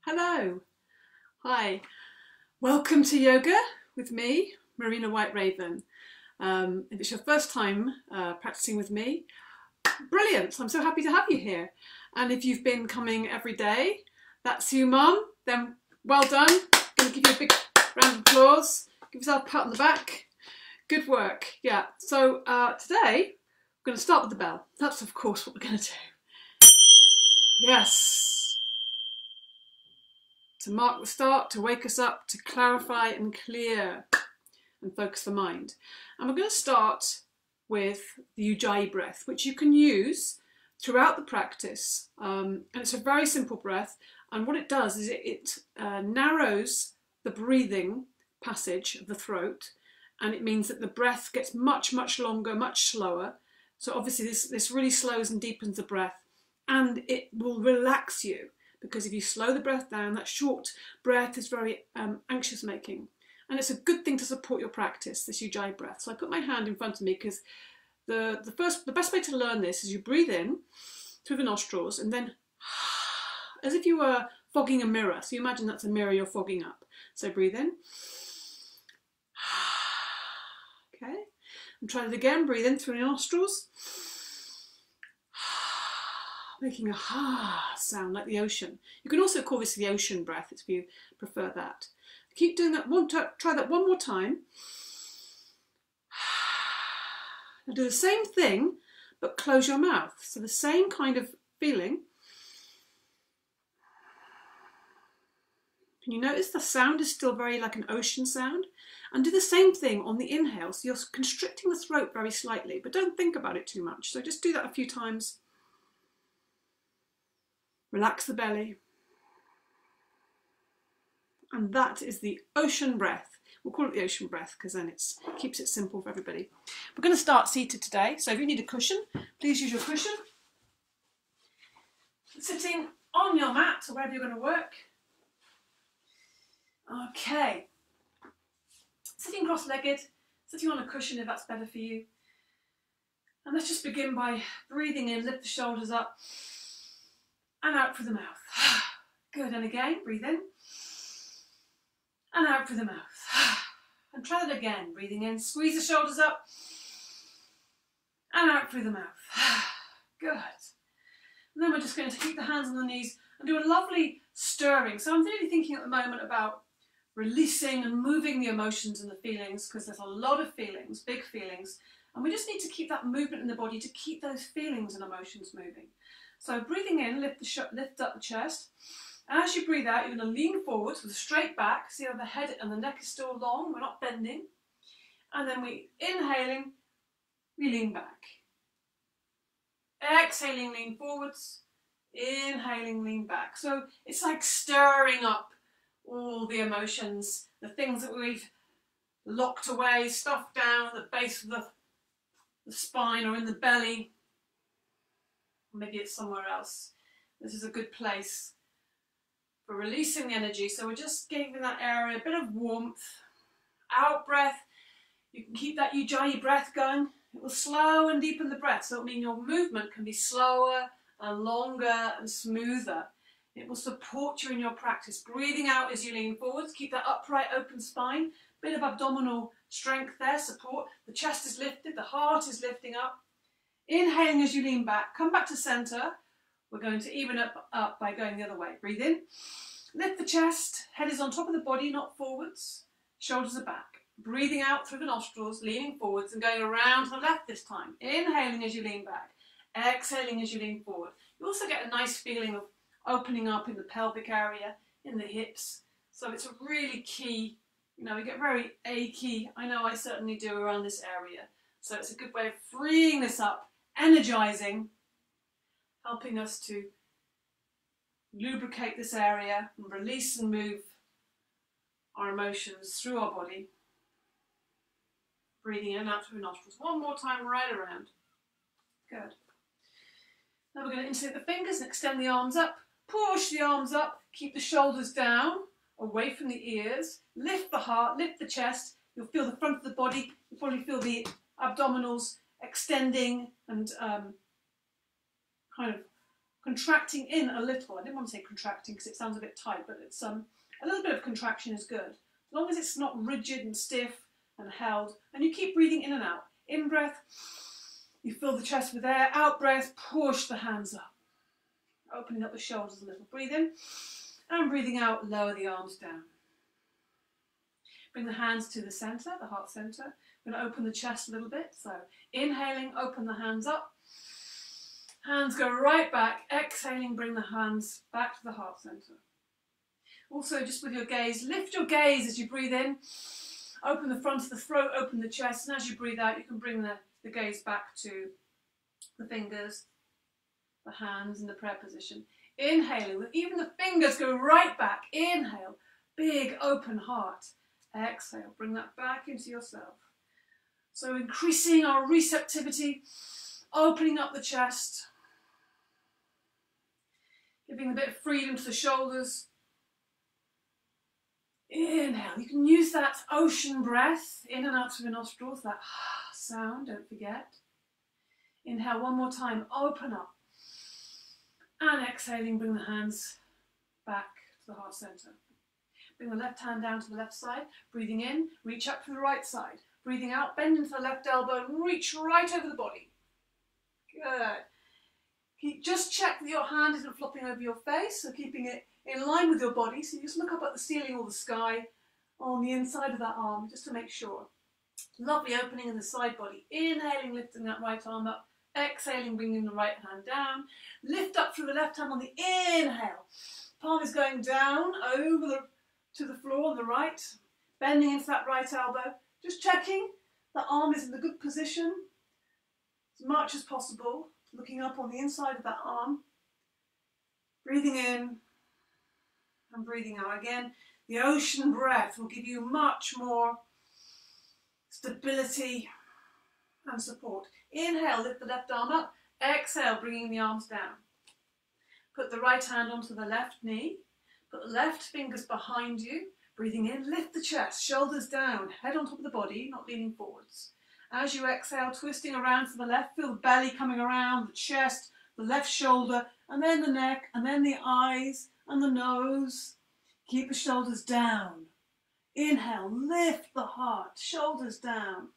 Hello, hi, welcome to yoga with me, Marina White Raven. If it's your first time practicing with me, brilliant, I'm so happy to have you here. And if you've been coming every day, that's you, Mum, then well done. I'm going to give you a big round of applause, give yourself a pat on the back. Good work, yeah. So today, we're going to start with the bell. That's of course what we're going to do. Yes. To mark the start, to wake us up, to clarify and clear and focus the mind. And we're going to start with the Ujjayi breath, which you can use throughout the practice. And it's a very simple breath. And what it does is it narrows the breathing passage of the throat. And it means that the breath gets much, much longer, much slower. So obviously this really slows and deepens the breath. And it will relax you. Because if you slow the breath down, that short breath is very anxious making. And it's a good thing to support your practice, this Ujjayi breath. So I put my hand in front of me because the best way to learn this is you breathe in through the nostrils and then as if you were fogging a mirror. So you imagine that's a mirror you're fogging up. So breathe in. Okay. And try it again. Breathe in through your nostrils. Making a ha sound like the ocean. You can also call this the ocean breath if you prefer that. Keep doing that. Try that one more time. Now do the same thing, but close your mouth. So the same kind of feeling. Can you notice the sound is still very like an ocean sound? And do the same thing on the inhale. So you're constricting the throat very slightly, but don't think about it too much. So just do that a few times. Relax the belly. And that is the ocean breath. We'll call it the ocean breath because then it keeps it simple for everybody. We're going to start seated today. So if you need a cushion, please use your cushion. Sitting on your mat or wherever you're going to work. Okay. Sitting cross-legged, sitting on a cushion if that's better for you. And let's just begin by breathing in, lift the shoulders up. And out through the mouth. Good, and again, breathe in. And out through the mouth. And try that again, breathing in, squeeze the shoulders up. And out through the mouth. Good. And then we're just going to keep the hands on the knees and do a lovely stirring. So I'm really thinking at the moment about releasing and moving the emotions and the feelings because there's a lot of feelings, big feelings. And we just need to keep that movement in the body to keep those feelings and emotions moving. So breathing in, lift up the chest. And as you breathe out, you're going to lean forwards with a straight back. See how the head and the neck is still long, we're not bending. And then we, inhaling, we lean back. Exhaling, lean forwards. Inhaling, lean back. So it's like stirring up all the emotions, the things that we've locked away, stuffed down at the base of the spine or in the belly. Maybe it's somewhere else. This is a good place for releasing the energy. So we're just giving that area a bit of warmth. Out breath. You can keep that Ujjayi breath going. It will slow and deepen the breath. So it'll mean your movement can be slower and longer and smoother. It will support you in your practice. Breathing out as you lean forwards. Keep that upright, open spine. Bit of abdominal strength there, support. The chest is lifted. The heart is lifting up. Inhaling as you lean back, come back to center. We're going to even up by going the other way. Breathe in, lift the chest, head is on top of the body, not forwards. Shoulders are back. Breathing out through the nostrils, leaning forwards and going around to the left this time. Inhaling as you lean back, exhaling as you lean forward. You also get a nice feeling of opening up in the pelvic area, in the hips. So it's a really key, we get very achy. I know I certainly do around this area. So it's a good way of freeing this up. Energizing, helping us to lubricate this area and release and move our emotions through our body. Breathing in and out through the nostrils. One more time, right around. Good. Now we're going to insert the fingers and extend the arms up. Push the arms up. Keep the shoulders down, away from the ears. Lift the heart, lift the chest. You'll feel the front of the body. You'll probably feel the abdominals extending and kind of contracting in a little. I didn't want to say contracting because it sounds a bit tight, but it's a little bit of contraction is good. As long as it's not rigid and stiff and held, and you keep breathing in and out. In breath, you fill the chest with air. Out breath, push the hands up. Opening up the shoulders a little. Breathe in, and breathing out, lower the arms down. Bring the hands to the centre, the heart centre. We're going to open the chest a little bit. So inhaling, open the hands up. Hands go right back. Exhaling, bring the hands back to the heart centre. Also, just with your gaze, lift your gaze as you breathe in. Open the front of the throat, open the chest. And as you breathe out, you can bring the gaze back to the fingers, the hands in the prayer position. Inhaling, with even the fingers go right back. Inhale, big open heart. Exhale, bring that back into yourself. So increasing our receptivity, opening up the chest, giving a bit of freedom to the shoulders. Inhale, you can use that ocean breath in and out through the nostrils, that sound, don't forget. Inhale one more time, open up. And exhaling, bring the hands back to the heart centre. Bring the left hand down to the left side, breathing in, reach up to the right side. Breathing out, bend into the left elbow and reach right over the body. Good. Just check that your hand isn't flopping over your face, so keeping it in line with your body. So you just look up at the ceiling or the sky on the inside of that arm, just to make sure. Lovely opening in the side body. Inhaling, lifting that right arm up. Exhaling, bringing the right hand down. Lift up through the left hand on the inhale. Palm is going down over to the floor on the right. Bending into that right elbow. Just checking the arm is in the good position as much as possible. Looking up on the inside of that arm. Breathing in and breathing out. Again, the ocean breath will give you much more stability and support. Inhale, lift the left arm up. Exhale, bringing the arms down. Put the right hand onto the left knee. Put the left fingers behind you. Breathing in, lift the chest, shoulders down, head on top of the body, not leaning forwards. As you exhale, twisting around to the left, feel the belly coming around, the chest, the left shoulder, and then the neck, and then the eyes, and the nose. Keep the shoulders down. Inhale, lift the heart, shoulders down.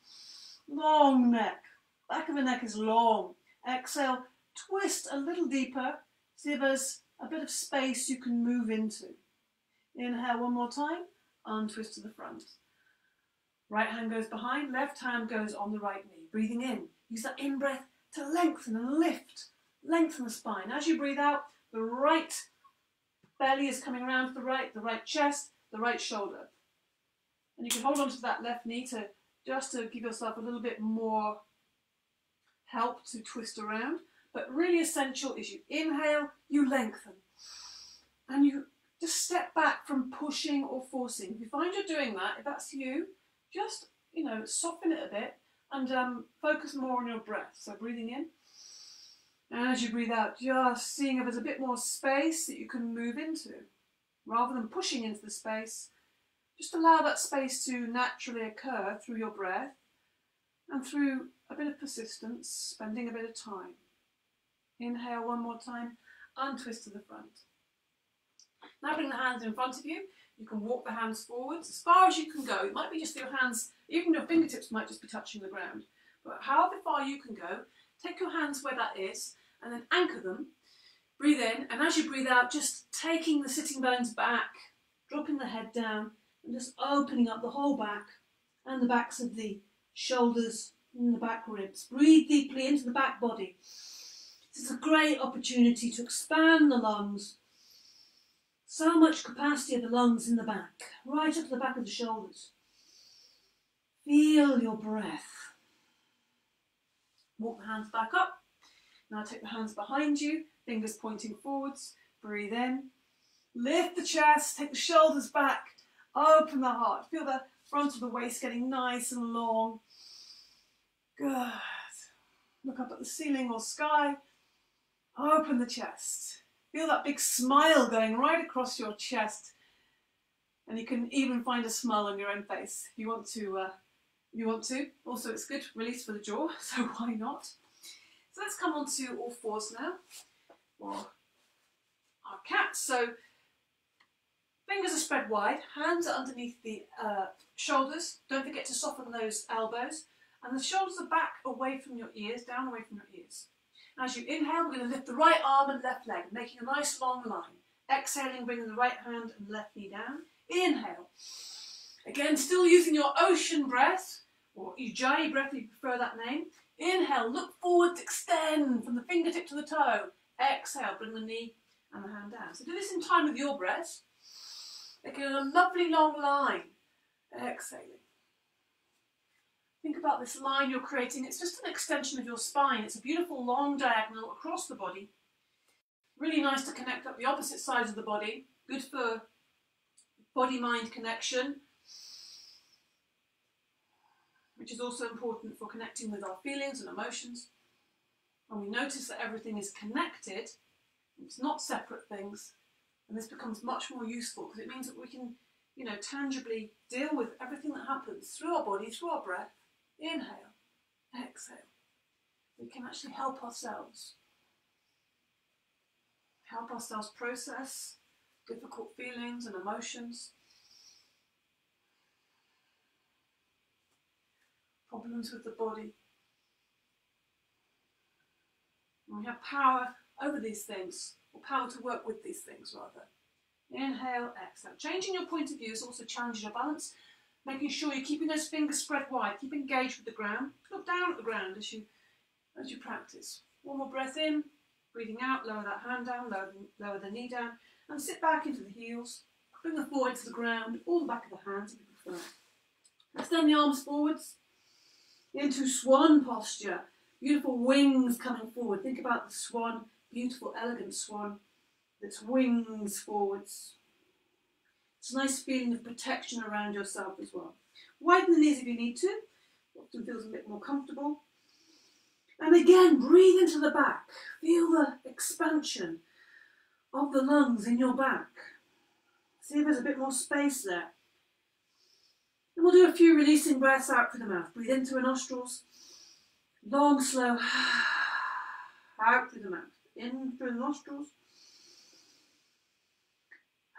Long neck, back of the neck is long. Exhale, twist a little deeper, so there's a bit of space you can move into. Inhale one more time, untwist to the front. Right hand goes behind, left hand goes on the right knee. Breathing in, use that in-breath to lengthen and lift. Lengthen the spine. As you breathe out, the right belly is coming around to the right chest, the right shoulder. And you can hold on to that left knee just to give yourself a little bit more help to twist around. But really essential is you inhale, you lengthen. And you just step back from pushing or forcing. If you find you're doing that, if that's you, just, soften it a bit and focus more on your breath. So breathing in. And as you breathe out, just seeing if there's a bit more space that you can move into. Rather than pushing into the space, just allow that space to naturally occur through your breath and through a bit of persistence, spending a bit of time. Inhale one more time, untwist to the front. Now bring the hands in front of you. You can walk the hands forwards as far as you can go. It might be just your hands, even your fingertips might just be touching the ground. But however far you can go, take your hands where that is and then anchor them. Breathe in, and as you breathe out, just taking the sitting bones back, dropping the head down and just opening up the whole back and the backs of the shoulders and the back ribs. Breathe deeply into the back body. This is a great opportunity to expand the lungs. So much capacity of the lungs in the back, right up to the back of the shoulders. Feel your breath. Walk the hands back up. Now take the hands behind you, fingers pointing forwards. Breathe in. Lift the chest, take the shoulders back. Open the heart. Feel the front of the waist getting nice and long. Good. Look up at the ceiling or sky. Open the chest. Feel that big smile going right across your chest. And you can even find a smile on your own face if you want to. Also, it's good release for the jaw, so why not? So let's come on to all fours now. Or our cat. So fingers are spread wide, hands are underneath the shoulders. Don't forget to soften those elbows. And the shoulders are back away from your ears, down away from your ears. As you inhale, we're going to lift the right arm and left leg, making a nice long line. Exhaling, bringing the right hand and left knee down. Inhale. Again, still using your ocean breath, or Ujjayi breath if you prefer that name. Inhale, look forward, extend from the fingertip to the toe. Exhale, bring the knee and the hand down. So do this in time with your breath. Again, a lovely long line. Exhaling. Think about this line you're creating. It's just an extension of your spine. It's a beautiful long diagonal across the body. Really nice to connect up the opposite sides of the body. Good for body-mind connection, which is also important for connecting with our feelings and emotions. When we notice that everything is connected, it's not separate things, and this becomes much more useful because it means that we can, tangibly deal with everything that happens through our body, through our breath. Inhale, exhale. We can actually help ourselves process difficult feelings and emotions, problems with the body. And we have power over these things, or power to work with these things rather. Inhale, exhale. Changing your point of view is also challenging your balance, making sure you're keeping those fingers spread wide, keep engaged with the ground. Look down at the ground as you practice. One more breath in, breathing out, lower that hand down, lower the knee down, and sit back into the heels. Bring the forehead to the ground, or the back of the hands if you prefer. Extend the arms forwards into swan posture. Beautiful wings coming forward. Think about the swan, beautiful, elegant swan. Its wings forwards. It's a nice feeling of protection around yourself as well. Widen the knees if you need to. Often feels a bit more comfortable. And again, breathe into the back. Feel the expansion of the lungs in your back. See if there's a bit more space there. And we'll do a few releasing breaths out through the mouth. Breathe in through the nostrils. Long, slow. Out through the mouth. In through the nostrils.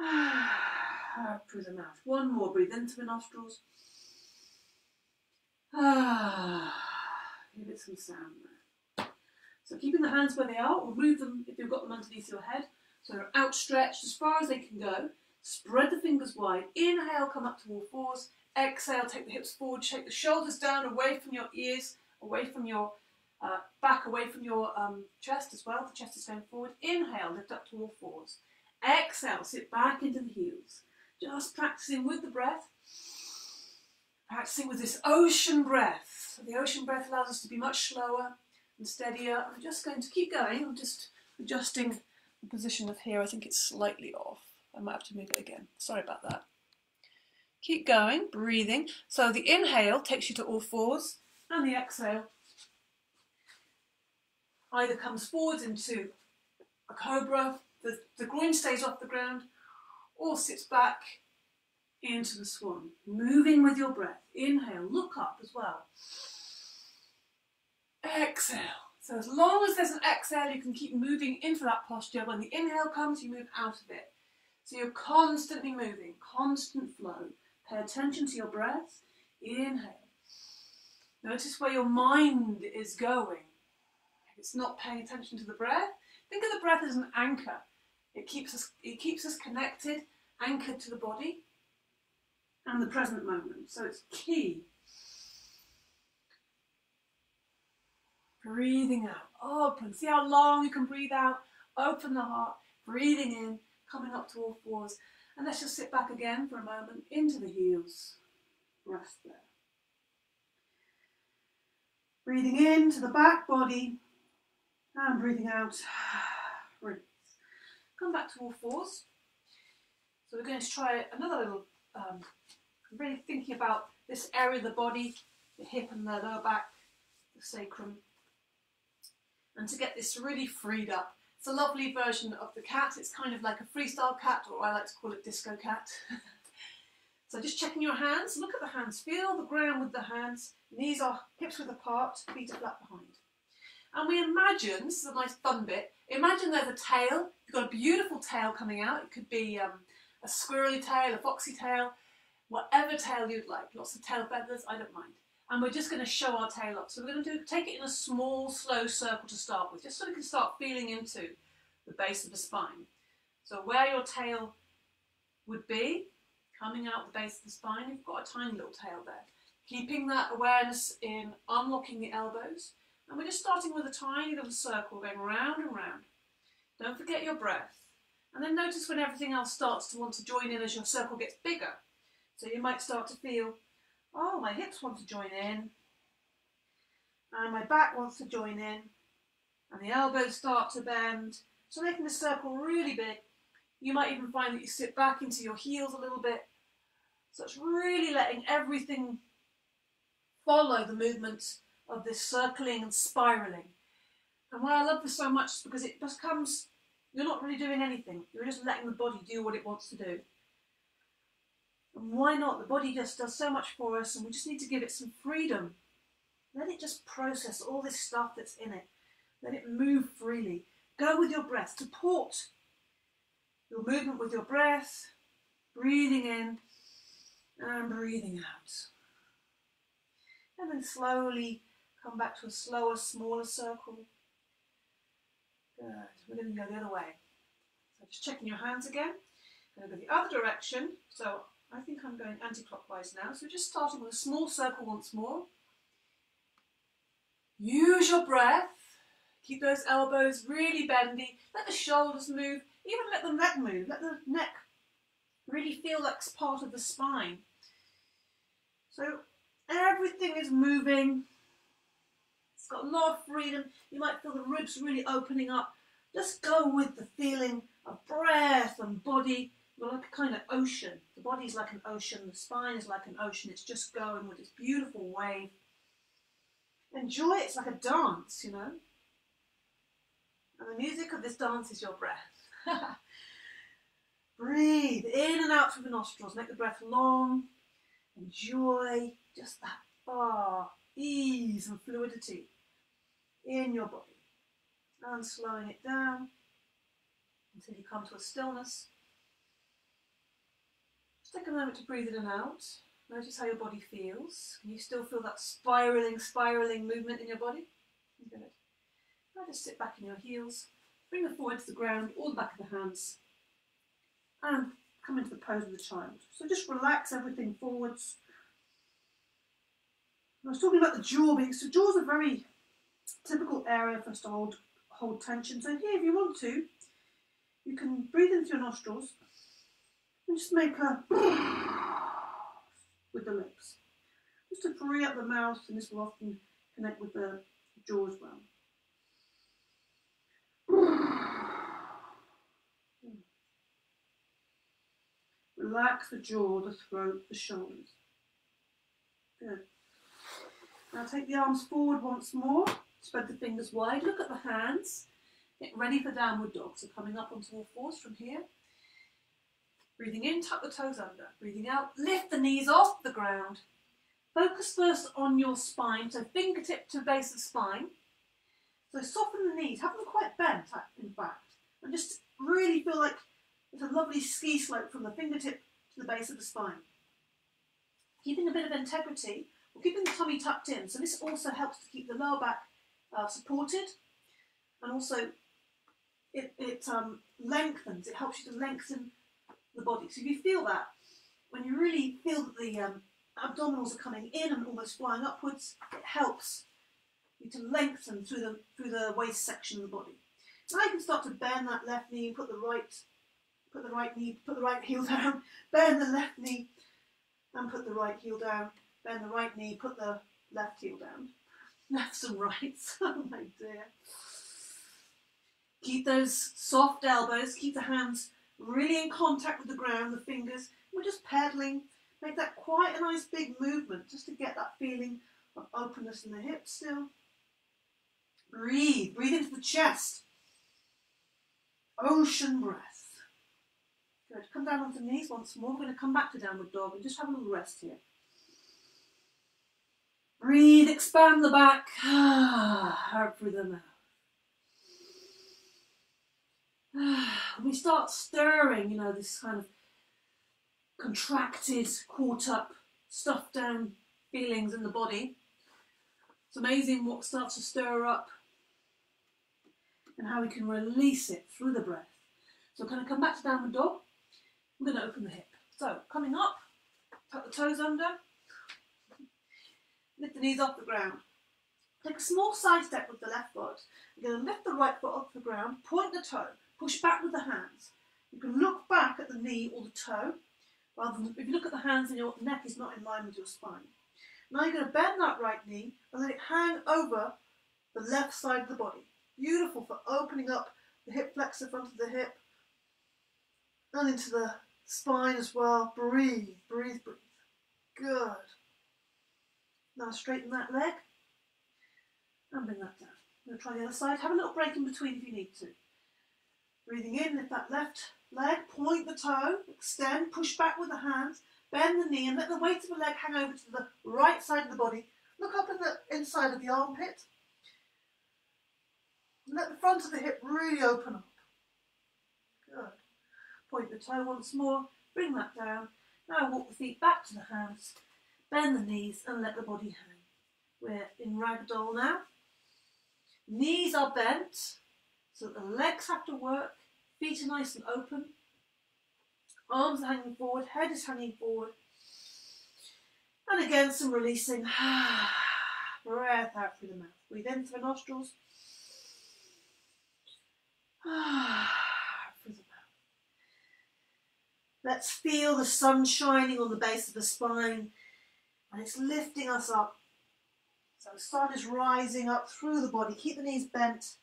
Out through the mouth. One more. Breathe into the nostrils. Give it some sound there. So keeping the hands where they are, or move them if you've got them underneath your head. So they're outstretched as far as they can go. Spread the fingers wide. Inhale, come up to all fours. Exhale, take the hips forward. Take the shoulders down, away from your ears, away from your back, away from your chest as well. The chest is going forward. Inhale, lift up to all fours. Exhale, sit back into the heels. Just practicing with the breath. Practicing with this ocean breath. So the ocean breath allows us to be much slower and steadier. I'm just going to keep going. I'm just adjusting the position of here. I think it's slightly off. I might have to move it again. Sorry about that. Keep going, breathing. So the inhale takes you to all fours, and the exhale either comes forwards into a cobra, the groin stays off the ground, or sits back into the swan. Moving with your breath. Inhale, look up as well. Exhale. So as long as there's an exhale, you can keep moving into that posture. When the inhale comes, you move out of it. So you're constantly moving, constant flow. Pay attention to your breath. Inhale. Notice where your mind is going. If it's not paying attention to the breath, think of the breath as an anchor. It keeps us connected, anchored to the body and the present moment. So it's key. Breathing out, open. See how long you can breathe out. Open the heart, breathing in, coming up to all fours. And let's just sit back again for a moment, into the heels. Rest there. Breathing into the back body and breathing out. Release. Come back to all fours. So we're going to try another little, really thinking about this area of the body, the hip and the lower back, the sacrum. And to get this really freed up. It's a lovely version of the cat. It's kind of like a freestyle cat, or I like to call it disco cat. So just checking your hands. Look at the hands. Feel the ground with the hands. Knees are hips width apart, feet are flat behind. And we imagine, this is a nice fun bit, Imagine there's a tail. You've got a beautiful tail coming out. It could be a squirrely tail, a foxy tail, whatever tail you'd like. Lots of tail feathers, I don't mind. And we're just going to show our tail up. So we're going to take it in a small, slow circle to start with, just so we can start feeling into the base of the spine. So where your tail would be, coming out the base of the spine, you've got a tiny little tail there. Keeping that awareness in unlocking the elbows. And we're just starting with a tiny little circle going round and round. Don't forget your breath. And then notice when everything else starts to want to join in as your circle gets bigger. So you might start to feel, oh, my hips want to join in. And my back wants to join in. And the elbows start to bend. So making the circle really big. You might even find that you sit back into your heels a little bit. So it's really letting everything follow the movement of this circling and spiralling. And why I love this so much is because it just comes, you're not really doing anything. You're just letting the body do what it wants to do. And why not? The body just does so much for us, and we just need to give it some freedom. Let it just process all this stuff that's in it. Let it move freely. Go with your breath. Support your movement with your breath. Breathing in and breathing out. And then slowly come back to a slower, smaller circle. Good. We're going to go the other way. So just checking your hands again. I'm going to go the other direction. So I think I'm going anti-clockwise now. So just starting with a small circle once more. Use your breath. Keep those elbows really bendy. Let the shoulders move. Even let the neck move. Let the neck really feel like it's part of the spine. So everything is moving. It's got a lot of freedom. You might feel the ribs really opening up. Just go with the feeling of breath and body. You're like a kind of ocean. The body's like an ocean. The spine is like an ocean. It's just going with this beautiful wave. Enjoy it. It's like a dance, you know. And the music of this dance is your breath. Breathe in and out through the nostrils. Make the breath long. Enjoy just that ease and fluidity in your body. And slowing it down until you come to a stillness. Just take a moment to breathe in and out. Notice how your body feels. Can you still feel that spiraling movement in your body? Good. Now just sit back in your heels. Bring the forehead to the ground, or the back of the hands. And come into the pose of the child. So just relax everything forwards. I was talking about the jaw, because the jaw is a very typical area for us to hold tension. So here, if you want to, you can breathe in through your nostrils and just make a with the lips. Just to free up the mouth, and this will often connect with the jaw as well. Relax the jaw, the throat, the shoulders. Good. Now take the arms forward once more. Spread the fingers wide. Look at the hands. Get ready for downward dog. So coming up onto all fours from here. Breathing in, tuck the toes under. Breathing out, lift the knees off the ground. Focus first on your spine. So fingertip to the base of the spine. So soften the knees. Have them quite bent, in fact. And just really feel like it's a lovely ski slope from the fingertip to the base of the spine. Keeping a bit of integrity, or keeping the tummy tucked in. So this also helps to keep the lower back supported, and also it lengthens. It helps you to lengthen the body. So if you feel that, when you really feel that the abdominals are coming in and almost flying upwards, it helps you to lengthen through the waist section of the body. Now you can start to bend that left knee, put the right heel down, bend the left knee and put the right heel down, bend the right knee, put the left heel down. Lefts and rights, oh my dear. Keep those soft elbows, keep the hands really in contact with the ground, the fingers. We're just pedaling, make that quite a nice big movement just to get that feeling of openness in the hips still. Breathe into the chest. Ocean breath. Good. Come down onto the knees once more. We're going to come back to downward dog and just have a little rest here. Breathe, expand the back. Out through the mouth. We start stirring, you know, this kind of contracted, caught up, stuffed down feelings in the body. It's amazing what starts to stir up and how we can release it through the breath. So we're going to come back to downward dog. I'm going to open the hip. So coming up, tuck the toes under, lift the knees off the ground. Take a small side step with the left foot. You're going to lift the right foot off the ground, point the toe, push back with the hands. You can look back at the knee or the toe, rather than if you look at the hands and your neck is not in line with your spine. Now you're going to bend that right knee and let it hang over the left side of the body. Beautiful for opening up the hip flexor front of the hip and into the spine as well. Breathe, breathe, breathe. Good. Now straighten that leg and bring that down. I'm going to try the other side. Have a little break in between if you need to. Breathing in, lift that left leg, point the toe, extend, push back with the hands, bend the knee and let the weight of the leg hang over to the right side of the body. Look up at the inside of the armpit. Let the front of the hip really open up. Good. Point the toe once more, bring that down. Now walk the feet back to the hands, bend the knees and let the body hang. We're in ragdoll now. Knees are bent, so that the legs have to work, feet are nice and open, arms are hanging forward, head is hanging forward. And again, some releasing. Breath out through the mouth. Breathe in through the nostrils. Through the mouth. Let's feel the sun shining on the base of the spine, and it's lifting us up. So the sun is rising up through the body. Keep the knees bent.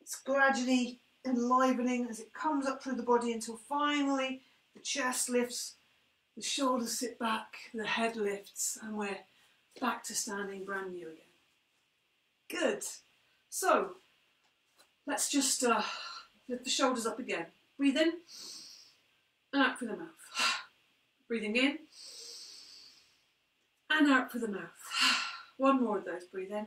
It's gradually enlivening as it comes up through the body until finally the chest lifts, the shoulders sit back, the head lifts, and we're back to standing brand new again. Good. So let's just lift the shoulders up again. Breathe in and out through the mouth. Breathing in and out through the mouth. One more of those. Breathe in.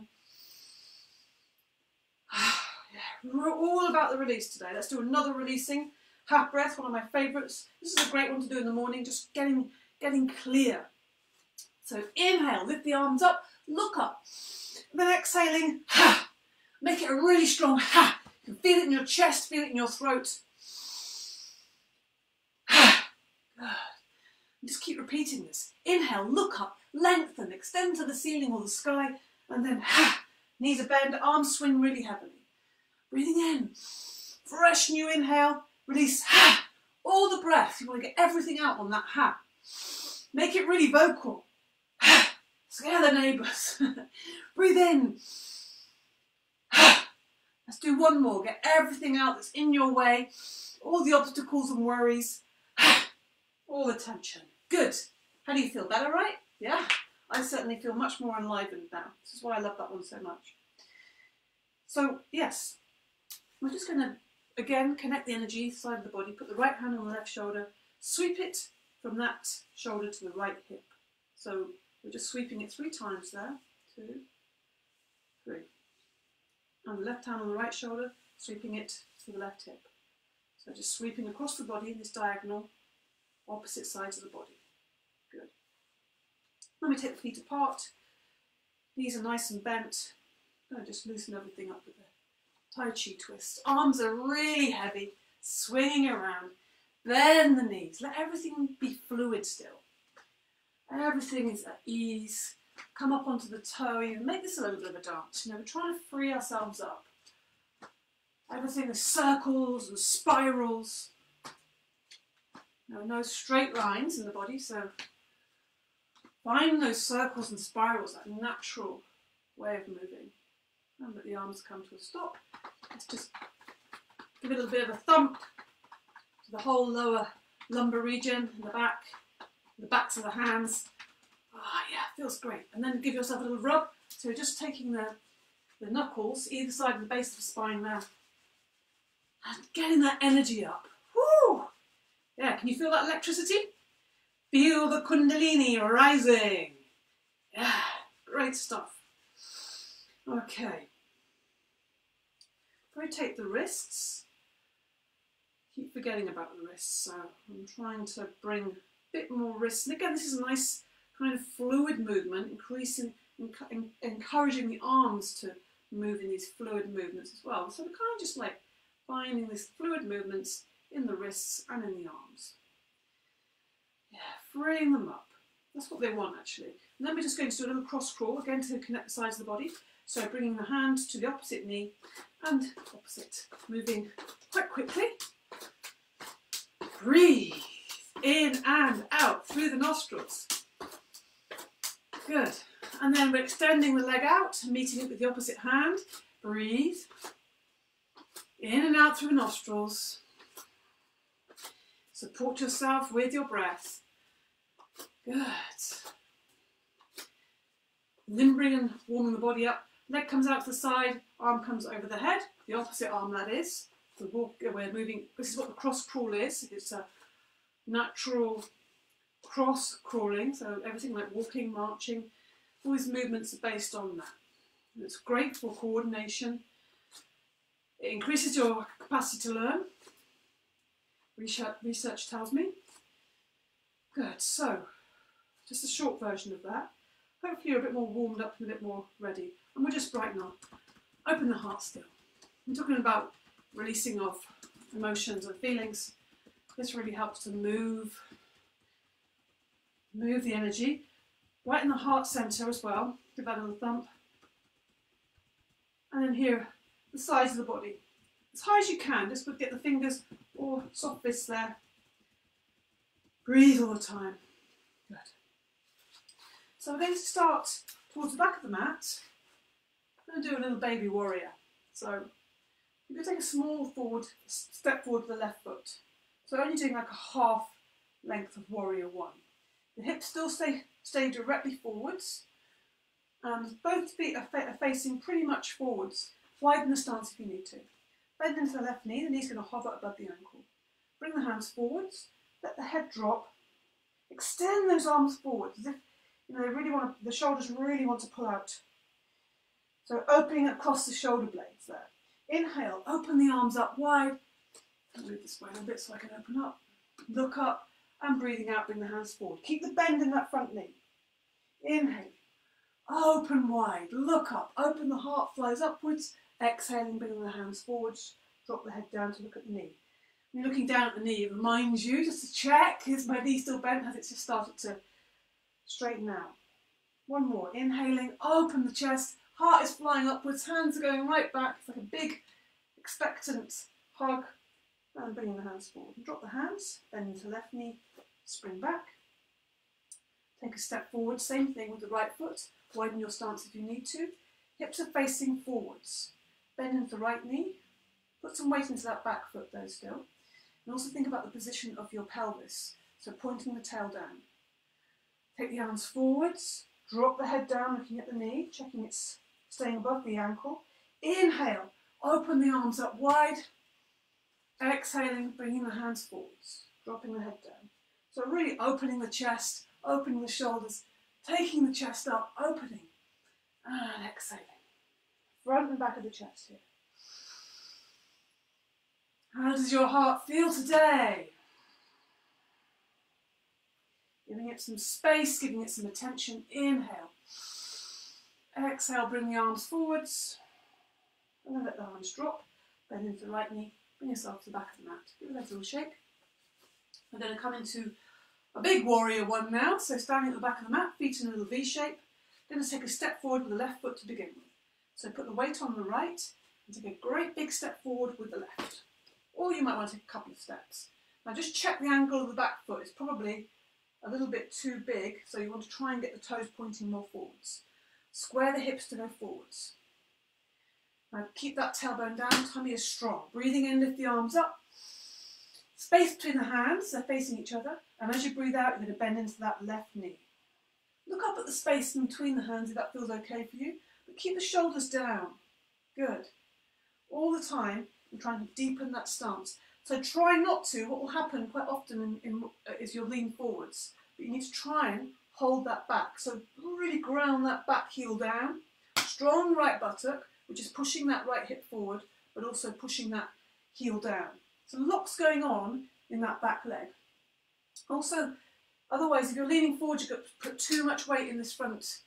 Yeah, we're all about the release today. Let's do another releasing. Half breath, one of my favourites. This is a great one to do in the morning, just getting clear. So inhale, lift the arms up, look up. And then exhaling, make it a really strong ha. You can feel it in your chest, feel it in your throat. And just keep repeating this. Inhale, look up, lengthen, extend to the ceiling or the sky, and then knees are bent, arms swing really heavily. Breathing in, fresh new inhale, release all the breath. You want to get everything out on that ha. Make it really vocal. Scare the neighbours. Breathe in. Let's do one more. Get everything out that's in your way. All the obstacles and worries. All the tension. Good. How do you feel? Better, right? Yeah. I certainly feel much more enlivened now. This is why I love that one so much. So, yes. We're just going to, again, connect the energy side of the body. Put the right hand on the left shoulder. Sweep it from that shoulder to the right hip. So, we're just sweeping it 3 times there. 2, 3. And the left hand on the right shoulder, sweeping it to the left hip. So just sweeping across the body in this diagonal, opposite sides of the body. Good. Then we take the feet apart. Knees are nice and bent. And just loosen everything up with the Tai Chi Twist. Arms are really heavy, swinging around. Bend the knees. Let everything be fluid still. Everything is at ease. Come up onto the toe. Even make this a little bit of a dance. You know, we're trying to free ourselves up. Everything is circles and spirals. No straight lines in the body, so find those circles and spirals, that natural way of moving. And let the arms come to a stop. Let's just give it a little bit of a thump to the whole lower lumbar region in the backs of the hands. Ah, yeah, feels great. And then give yourself a little rub. So we're just taking the knuckles, either side of the base of the spine now, and getting that energy up. Woo! Yeah, can you feel that electricity? Feel the kundalini rising. Yeah, great stuff. Okay. Rotate the wrists. keep forgetting about the wrists, so I'm trying to bring a bit more wrists. And again, this is a nice kind of fluid movement, encouraging the arms to move in these fluid movements as well. So we're kind of just like finding these fluid movements in the wrists and in the arms. Yeah, freeing them up. That's what they want actually. And then we're just going to do a little cross crawl, again to connect the sides of the body. So bringing the hand to the opposite knee and opposite, moving quite quickly. Breathe in and out through the nostrils. Good. And then we're extending the leg out, meeting it with the opposite hand. Breathe in and out through the nostrils. Support yourself with your breath. Good. Limbering and warming the body up. Leg comes out to the side, arm comes over the head, the opposite arm that is. So we're moving, this is what the cross crawl is. It's a natural cross crawling, so everything like walking, marching, all these movements are based on that. And it's great for coordination. It increases your capacity to learn. Research tells me. Good, so just a short version of that. Hopefully you're a bit more warmed up and a bit more ready. And we'll just brighten up. Open the heart still. I'm talking about releasing of emotions and feelings. This really helps to move the energy. Right in the heart centre as well. Give that a little thump. And then here, the sides of the body. As high as you can, just get the fingers or soft fists there. Breathe all the time. Good. So we're going to start towards the back of the mat. I'm going to do a little baby warrior. So you're going to take a small step forward with the left foot. So only doing like a half length of warrior one. The hips still stay directly forwards. And both feet are facing pretty much forwards. Widen the stance if you need to. Bend into the left knee. The knee's going to hover above the ankle. Bring the hands forwards. Let the head drop. Extend those arms forwards as if the shoulders really want to pull out. So opening across the shoulder blades there. Inhale, open the arms up wide. I'll move this way a little bit so I can open up. Look up and breathing out, bring the hands forward. Keep the bend in that front knee. Inhale, open wide, look up, open the heart, flies upwards. Exhaling, bringing the hands forwards, drop the head down to look at the knee. When you're looking down at the knee, it reminds you just to check, is my knee still bent? Has it just started to straighten out? One more, inhaling, open the chest, heart is flying upwards, hands are going right back. It's like a big expectant hug. And bringing the hands forward. And drop the hands, bend into the left knee, spring back. Take a step forward, same thing with the right foot. Widen your stance if you need to. Hips are facing forwards. Bend into the right knee. Put some weight into that back foot though still. And also think about the position of your pelvis. So pointing the tail down. Take the arms forwards. Drop the head down, looking at the knee, checking it's staying above the ankle. Inhale, open the arms up wide. Exhaling, bringing the hands forwards, dropping the head down. So really opening the chest, opening the shoulders, taking the chest up, opening, and exhaling. Front and back of the chest here. How does your heart feel today? Giving it some space, giving it some attention. Inhale. Exhale, bring the arms forwards. And then let the arms drop. Bend into the right knee. Bring yourself to the back of the mat. Give it a little shake. We're going to come into a big warrior one now. So standing at the back of the mat, feet in a little V shape. Going to take a step forward with the left foot to begin with. So put the weight on the right and take a great big step forward with the left. Or you might want to take a couple of steps. Now just check the angle of the back foot. It's probably a little bit too big, so you want to try and get the toes pointing more forwards. Square the hips to go forwards. Now keep that tailbone down, tummy is strong. Breathing in, lift the arms up. Space between the hands, they're facing each other. And as you breathe out, you're going to bend into that left knee. Look up at the space in between the hands if that feels okay for you. But keep the shoulders down. Good. All the time, you're trying to deepen that stance. So try not to. What will happen quite often is you'll lean forwards. But you need to try and hold that back. So really ground that back heel down. Strong right buttock, which is pushing that right hip forward, but also pushing that heel down. So lots going on in that back leg. Also, otherwise, if you're leaning forward, you could put too much weight in this front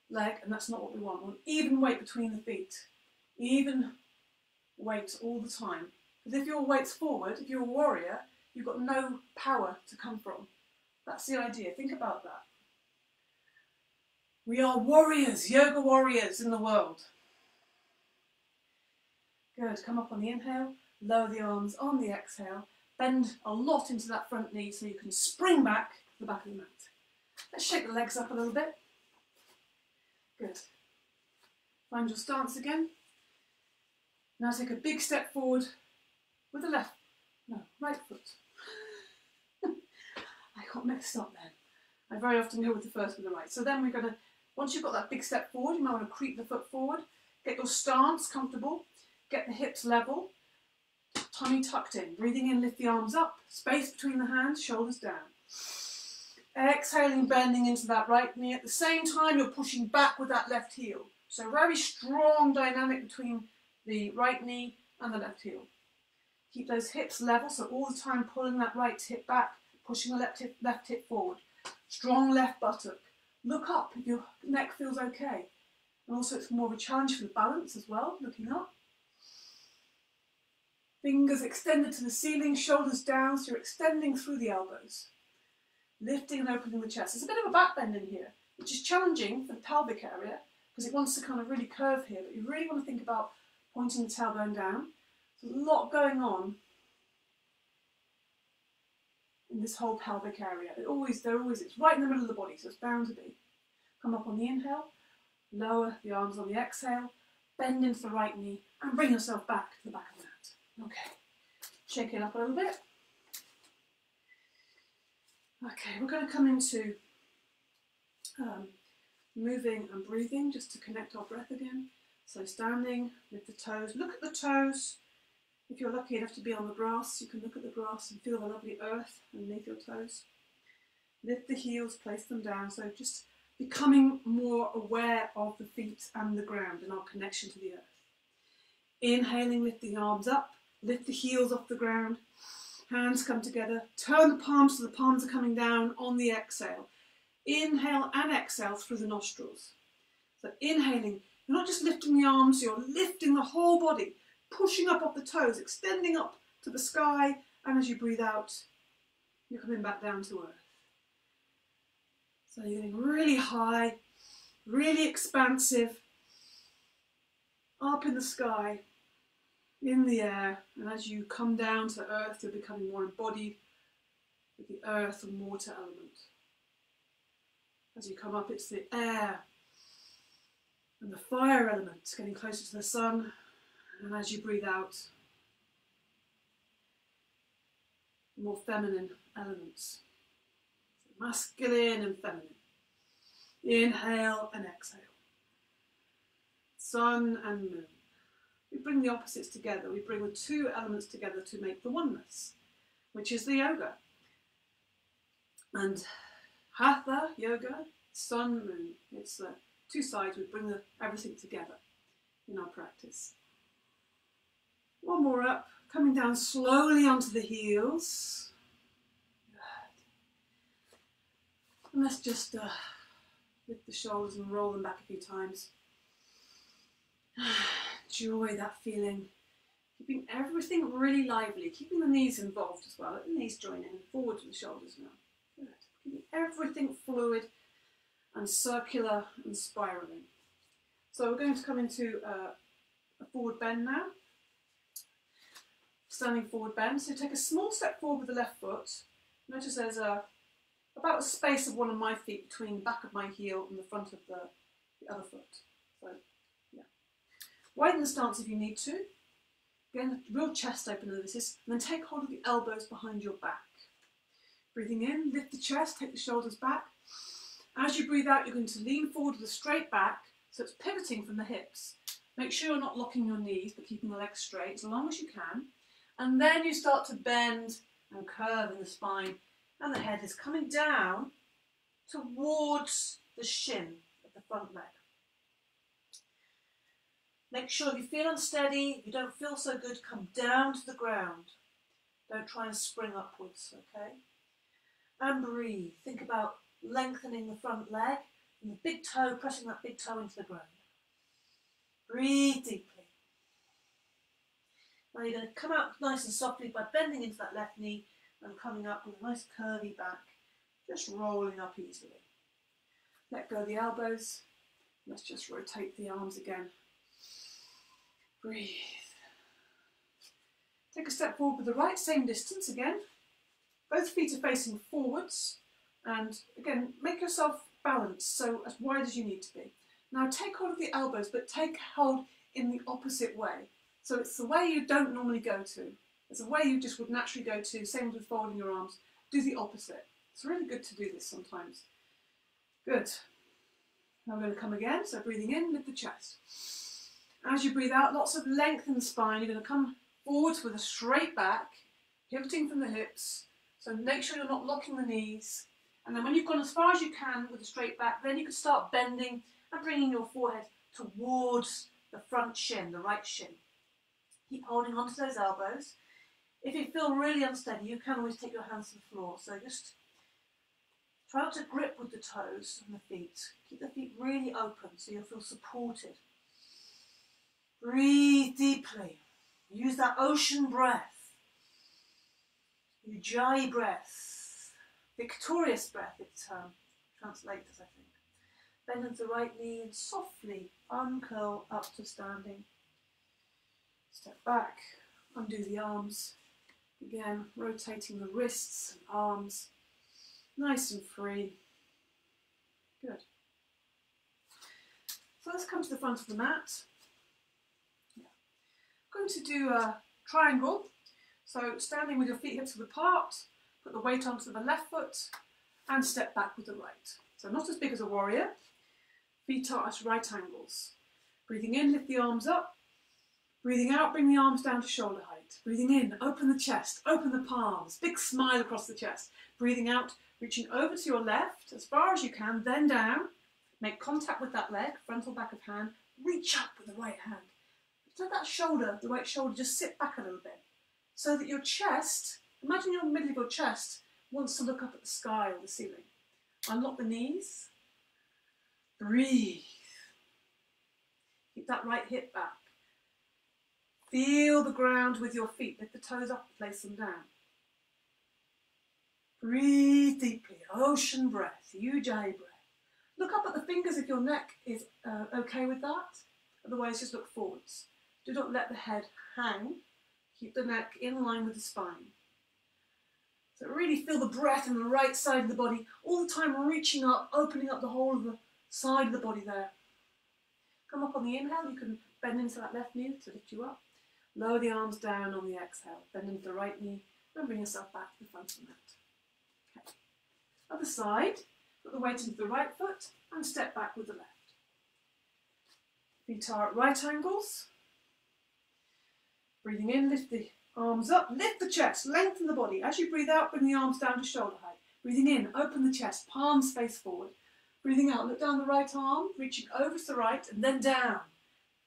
leg, and that's not what we want. We want even weight between the feet. Even weight all the time. Because if your weight's forward, if you're a warrior, you've got no power to come from. That's the idea. Think about that. We are warriors, yoga warriors in the world. Good. Come up on the inhale, lower the arms on the exhale. Bend a lot into that front knee so you can spring back to the back of the mat. Let's shake the legs up a little bit. Good. Find your stance again. Now take a big step forward with the right foot. I got mixed up then. I very often go with the first with the right. So then we're going to, once you've got that big step forward, you might want to creep the foot forward, get your stance comfortable, get the hips level, tummy tucked in. Breathing in, lift the arms up, space between the hands, shoulders down. Exhaling, bending into that right knee. At the same time, you're pushing back with that left heel. So very strong dynamic between the right knee and the left heel. Keep those hips level, so all the time pulling that right hip back, pushing the left hip forward. Strong left buttock. Look up if your neck feels okay. And also it's more of a challenge for the balance as well, looking up. Fingers extended to the ceiling, shoulders down, so you're extending through the elbows. Lifting and opening the chest. There's a bit of a back bend in here, which is challenging for the pelvic area because it wants to kind of really curve here, but you really want to think about pointing the tailbone down. There's a lot going on in this whole pelvic area. It's right in the middle of the body, so it's bound to be. Come up on the inhale, lower the arms on the exhale, bend into the right knee, and bring yourself back to the back of the mat. Okay, shake it up a little bit. Okay, we're going to come into moving and breathing just to connect our breath again. So standing with the toes, look at the toes. If you're lucky enough to be on the grass, you can look at the grass and feel the lovely earth underneath your toes. Lift the heels, place them down. So just becoming more aware of the feet and the ground and our connection to the earth. Inhaling, lift the arms up, lift the heels off the ground. Hands come together, turn the palms so the palms are coming down on the exhale. Inhale and exhale through the nostrils. So inhaling, you're not just lifting the arms, you're lifting the whole body, pushing up off the toes, extending up to the sky, and as you breathe out, you're coming back down to earth. So you're getting really high, really expansive, up in the sky, in the air, and as you come down to earth, you're becoming more embodied with the earth and water element. As you come up, it's the air and the fire element, getting closer to the sun, and as you breathe out, the more feminine elements. So masculine and feminine. Inhale and exhale. Sun and moon. We bring the opposites together. We bring the two elements together to make the oneness, which is the yoga. And hatha, yoga, sun, moon. It's the two sides. We bring everything together in our practice. One more up, coming down slowly onto the heels. Good. And let's just lift the shoulders and roll them back a few times. Enjoy that feeling. Keeping everything really lively, keeping the knees involved as well. Let the knees join in, forward to the shoulders now. Good. Keeping everything fluid and circular and spiraling. So we're going to come into a forward bend now. Standing forward bend. So take a small step forward with the left foot. Notice there's about a space of one of my feet between the back of my heel and the front of the other foot. So, yeah. Widen the stance if you need to. Again, real chest opener this is. And then take hold of the elbows behind your back. Breathing in, lift the chest, take the shoulders back. As you breathe out, you're going to lean forward with a straight back, so it's pivoting from the hips. Make sure you're not locking your knees, but keeping the legs straight as long as you can. And then you start to bend and curve in the spine, and the head is coming down towards the shin of the front leg. Make sure if you feel unsteady, if you don't feel so good, come down to the ground. Don't try and spring upwards, okay? And breathe. Think about lengthening the front leg and the big toe, pressing that big toe into the ground. Breathe deeply. Now you're going to come out nice and softly by bending into that left knee and coming up with a nice curvy back, just rolling up easily. Let go of the elbows. Let's just rotate the arms again. Breathe. Take a step forward with the right, same distance again. Both feet are facing forwards. And again, make yourself balanced, so as wide as you need to be. Now take hold of the elbows, but take hold in the opposite way. So it's the way you don't normally go to. It's the way you just would naturally go to, same with folding your arms. Do the opposite. It's really good to do this sometimes. Good. Now we're going to come again, so breathing in, lift the chest. As you breathe out, lots of length in the spine. You're going to come forwards with a straight back, pivoting from the hips. So make sure you're not locking the knees. And then when you've gone as far as you can with a straight back, then you can start bending and bringing your forehead towards the front shin, the right shin. Keep holding onto those elbows. If you feel really unsteady, you can always take your hands to the floor. So just try not to grip with the toes and the feet. Keep the feet really open so you'll feel supported. Breathe deeply. Use that ocean breath. Ujjayi breath. Victorious breath, it translates, I think. Bend into the right knee and softly uncurl up to standing. Step back, undo the arms. Again, rotating the wrists and arms. Nice and free. Good. So let's come to the front of the mat. I'm going to do a triangle. So standing with your feet hips width apart, put the weight onto the left foot and step back with the right. So not as big as a warrior. Feet are at right angles. Breathing in, lift the arms up. Breathing out, bring the arms down to shoulder height. Breathing in, open the chest, open the palms, big smile across the chest. Breathing out, reaching over to your left as far as you can, then down. Make contact with that leg, frontal back of hand. Reach up with the right hand. Let that shoulder, the right shoulder, just sit back a little bit. So that your chest, imagine your middle of your chest wants to look up at the sky or the ceiling. Unlock the knees. Breathe. Keep that right hip back. Feel the ground with your feet. Lift the toes up, place them down. Breathe deeply. Ocean breath. Ujjayi breath. Look up at the fingers if your neck is okay with that. Otherwise, just look forwards. Do not let the head hang. Keep the neck in line with the spine. So really feel the breath in the right side of the body, all the time reaching up, opening up the whole of the side of the body there. Come up on the inhale, you can bend into that left knee to lift you up. Lower the arms down on the exhale, bend into the right knee, and bring yourself back to the front of the mat. Okay. Other side, put the weight into the right foot and step back with the left. Feet are at right angles. Breathing in, lift the arms up, lift the chest, lengthen the body. As you breathe out, bring the arms down to shoulder height. Breathing in, open the chest, palms face forward. Breathing out, look down the right arm, reaching over to the right and then down.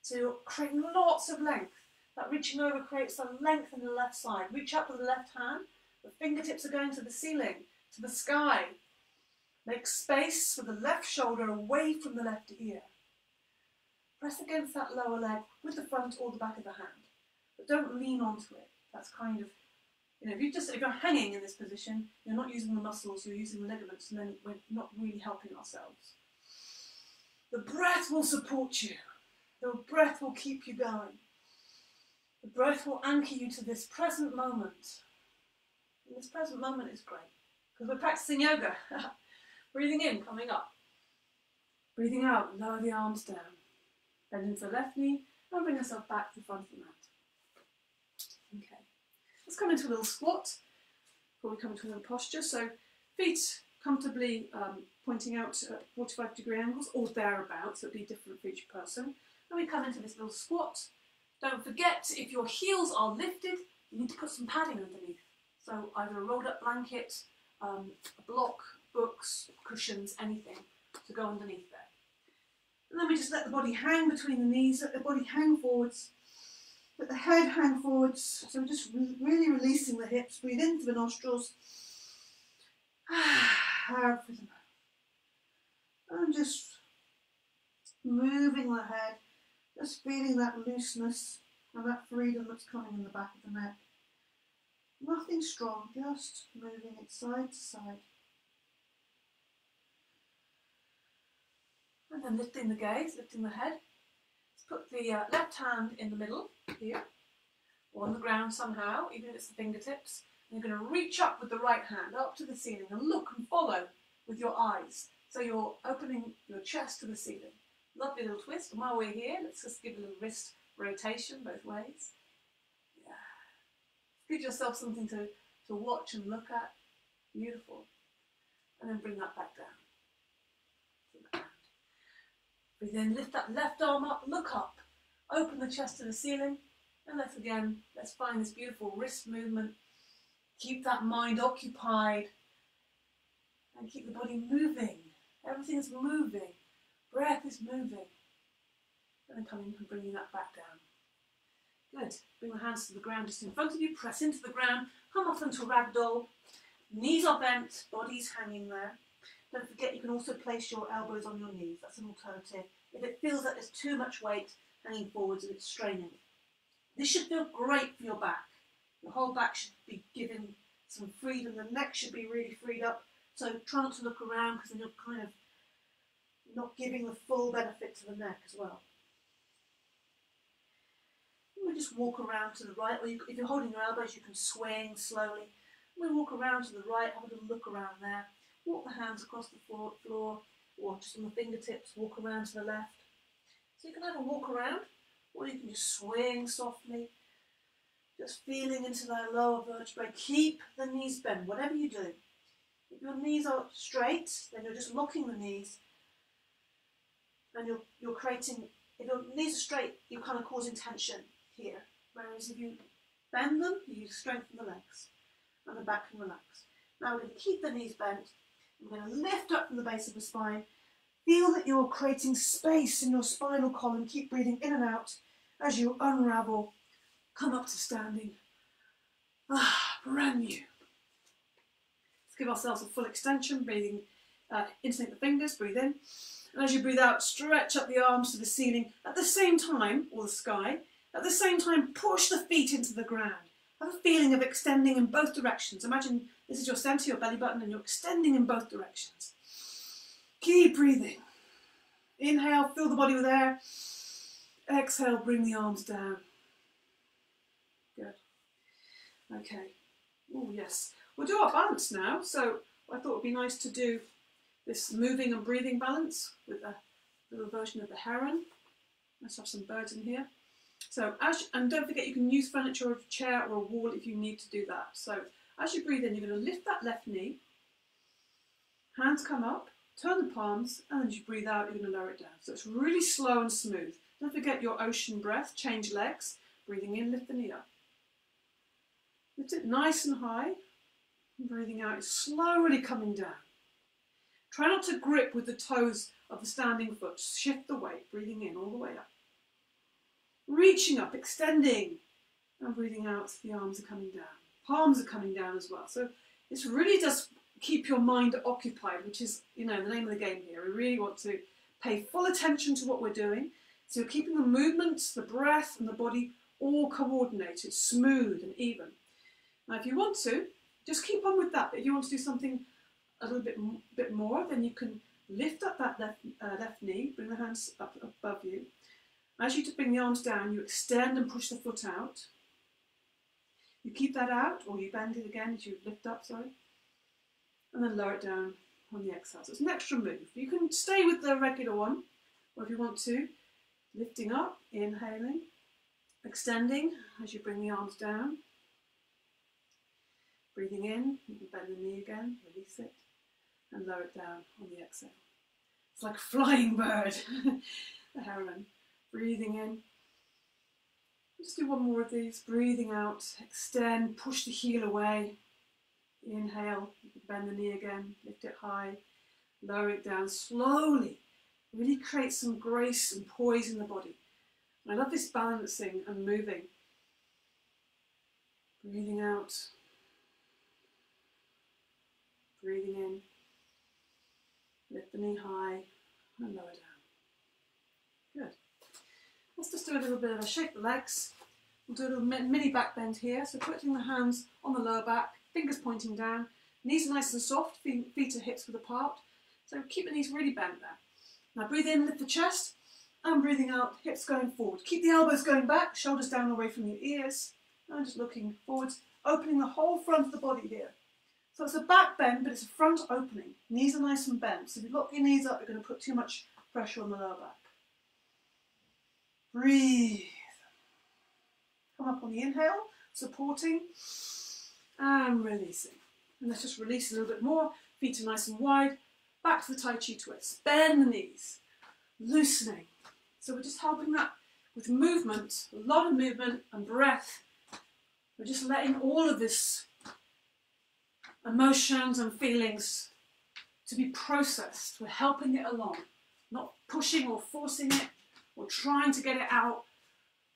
So you're creating lots of length. That reaching over creates the length in the left side. Reach up with the left hand. The fingertips are going to the ceiling, to the sky. Make space with the left shoulder away from the left ear. Press against that lower leg with the front or the back of the hand. But don't lean onto it. That's kind of, if you're hanging in this position, you're not using the muscles, you're using the ligaments, and then we're not really helping ourselves. The breath will support you. The breath will keep you going. The breath will anchor you to this present moment. And this present moment is great, because we're practicing yoga. Breathing in, coming up. Breathing out, lower the arms down. Bend into the left knee, and bring yourself back to the front of the mat. Okay, let's come into a little squat before we come into another posture. So feet comfortably pointing out at 45-degree angles or thereabouts. It'll be different for each person. And we come into this little squat. Don't forget, if your heels are lifted, you need to put some padding underneath. So either a rolled up blanket, a block, books, cushions, anything to go underneath there. And then we just let the body hang between the knees, let the body hang forwards. Let the head hang forwards, so we're just really releasing the hips. Breathe into the nostrils. Out through the mouth. And just moving the head, just feeling that looseness and that freedom that's coming in the back of the neck. Nothing strong, just moving it side to side. And then lifting the gaze, lifting the head. Let's put the left hand in the middle here, or on the ground somehow, even if it's the fingertips. And you're going to reach up with the right hand up to the ceiling and look and follow with your eyes. So you're opening your chest to the ceiling. Lovely little twist. And while we're here, let's just give a little wrist rotation both ways. Yeah. Give yourself something to watch and look at. Beautiful. And then bring that back down. Breathe in, lift that left arm up, look up. Open the chest to the ceiling. And let's find this beautiful wrist movement. Keep that mind occupied. And keep the body moving. Everything's moving. Breath is moving. And then coming and bringing that back down. Good. Bring the hands to the ground just in front of you. Press into the ground. Come off into a ragdoll. Knees are bent. Body's hanging there. Don't forget you can also place your elbows on your knees. That's an alternative. If it feels like there's too much weight hanging forwards and it's straining. This should feel great for your back. Your whole back should be given some freedom. The neck should be really freed up. So try not to look around because then you're kind of not giving the full benefit to the neck as well. We just walk around to the right, or if you're holding your elbows, you can swing slowly. We walk around to the right, have a little look around there. Walk the hands across the floor, or just on the fingertips, walk around to the left. So you can either walk around, or you can just swing softly, just feeling into that lower vertebrae. Keep the knees bent, whatever you do. If your knees are straight, then you're just locking the knees, and you're creating, if your knees are straight, you're kind of causing tension here. Whereas if you bend them, you strengthen the legs, and the back can relax. Now we're going to keep the knees bent. We're going to lift up from the base of the spine. Feel that you're creating space in your spinal column. Keep breathing in and out as you unravel. Come up to standing. Brand new. Let's give ourselves a full extension. Breathing, interlink the fingers, breathe in. And as you breathe out, stretch up the arms to the ceiling. At the same time, or the sky, at the same time, push the feet into the ground. Have a feeling of extending in both directions. Imagine this is your centre, your belly button, and you're extending in both directions. Keep breathing. Inhale, fill the body with air. Exhale, bring the arms down. Good. Okay. Oh, yes. We'll do our balance now. So I thought it would be nice to do this moving and breathing balance with a little version of the heron. Let's have some birds in here. So, and don't forget you can use furniture or a chair or a wall if you need to do that. So, as you breathe in, you're going to lift that left knee, hands come up, turn the palms, and then as you breathe out, you're going to lower it down. So it's really slow and smooth. Don't forget your ocean breath, change legs, breathing in, lift the knee up. Lift it nice and high, and breathing out, it's slowly coming down. Try not to grip with the toes of the standing foot, shift the weight, breathing in all the way up. Reaching up, extending, and breathing out, the arms are coming down. Palms are coming down as well. So this really does keep your mind occupied, which is, the name of the game here. We really want to pay full attention to what we're doing. So you're keeping the movements, the breath, and the body all coordinated, smooth and even. Now, if you want to, just keep on with that. But if you want to do something a little bit more, then you can lift up that left knee, bring the hands up above you. As you bring the arms down, you extend and push the foot out. You keep that out, or you bend it again as you lift up, and then lower it down on the exhale. So it's an extra move. You can stay with the regular one, or if you want to, lifting up, inhaling, extending as you bring the arms down. Breathing in, you can bend the knee again, release it, and lower it down on the exhale. It's like a flying bird, the heron. Breathing in. Just do one more of these. Breathing out, extend, push the heel away. Inhale, you can bend the knee again, lift it high, lower it down slowly. Really create some grace and poise in the body. And I love this balancing and moving. Breathing out. Breathing in. Lift the knee high and lower down. Good. Let's just do a little bit of a shake the legs. We'll do a little mini back bend here. So putting the hands on the lower back, fingers pointing down, knees are nice and soft, feet are hips width apart. So keep the knees really bent there. Now breathe in, lift the chest, and breathing out, hips going forward. Keep the elbows going back, shoulders down away from your ears, and just looking forwards, opening the whole front of the body here. So it's a back bend, but it's a front opening. Knees are nice and bent. So if you lock your knees up, you're going to put too much pressure on the lower back. Breathe. Come up on the inhale, supporting, and releasing. And let's just release a little bit more. Feet are nice and wide. Back to the Tai Chi Twist. Bend the knees. Loosening. So we're just helping that with movement, a lot of movement and breath. We're just letting all of this emotions and feelings to be processed. We're helping it along, not pushing or forcing it or trying to get it out.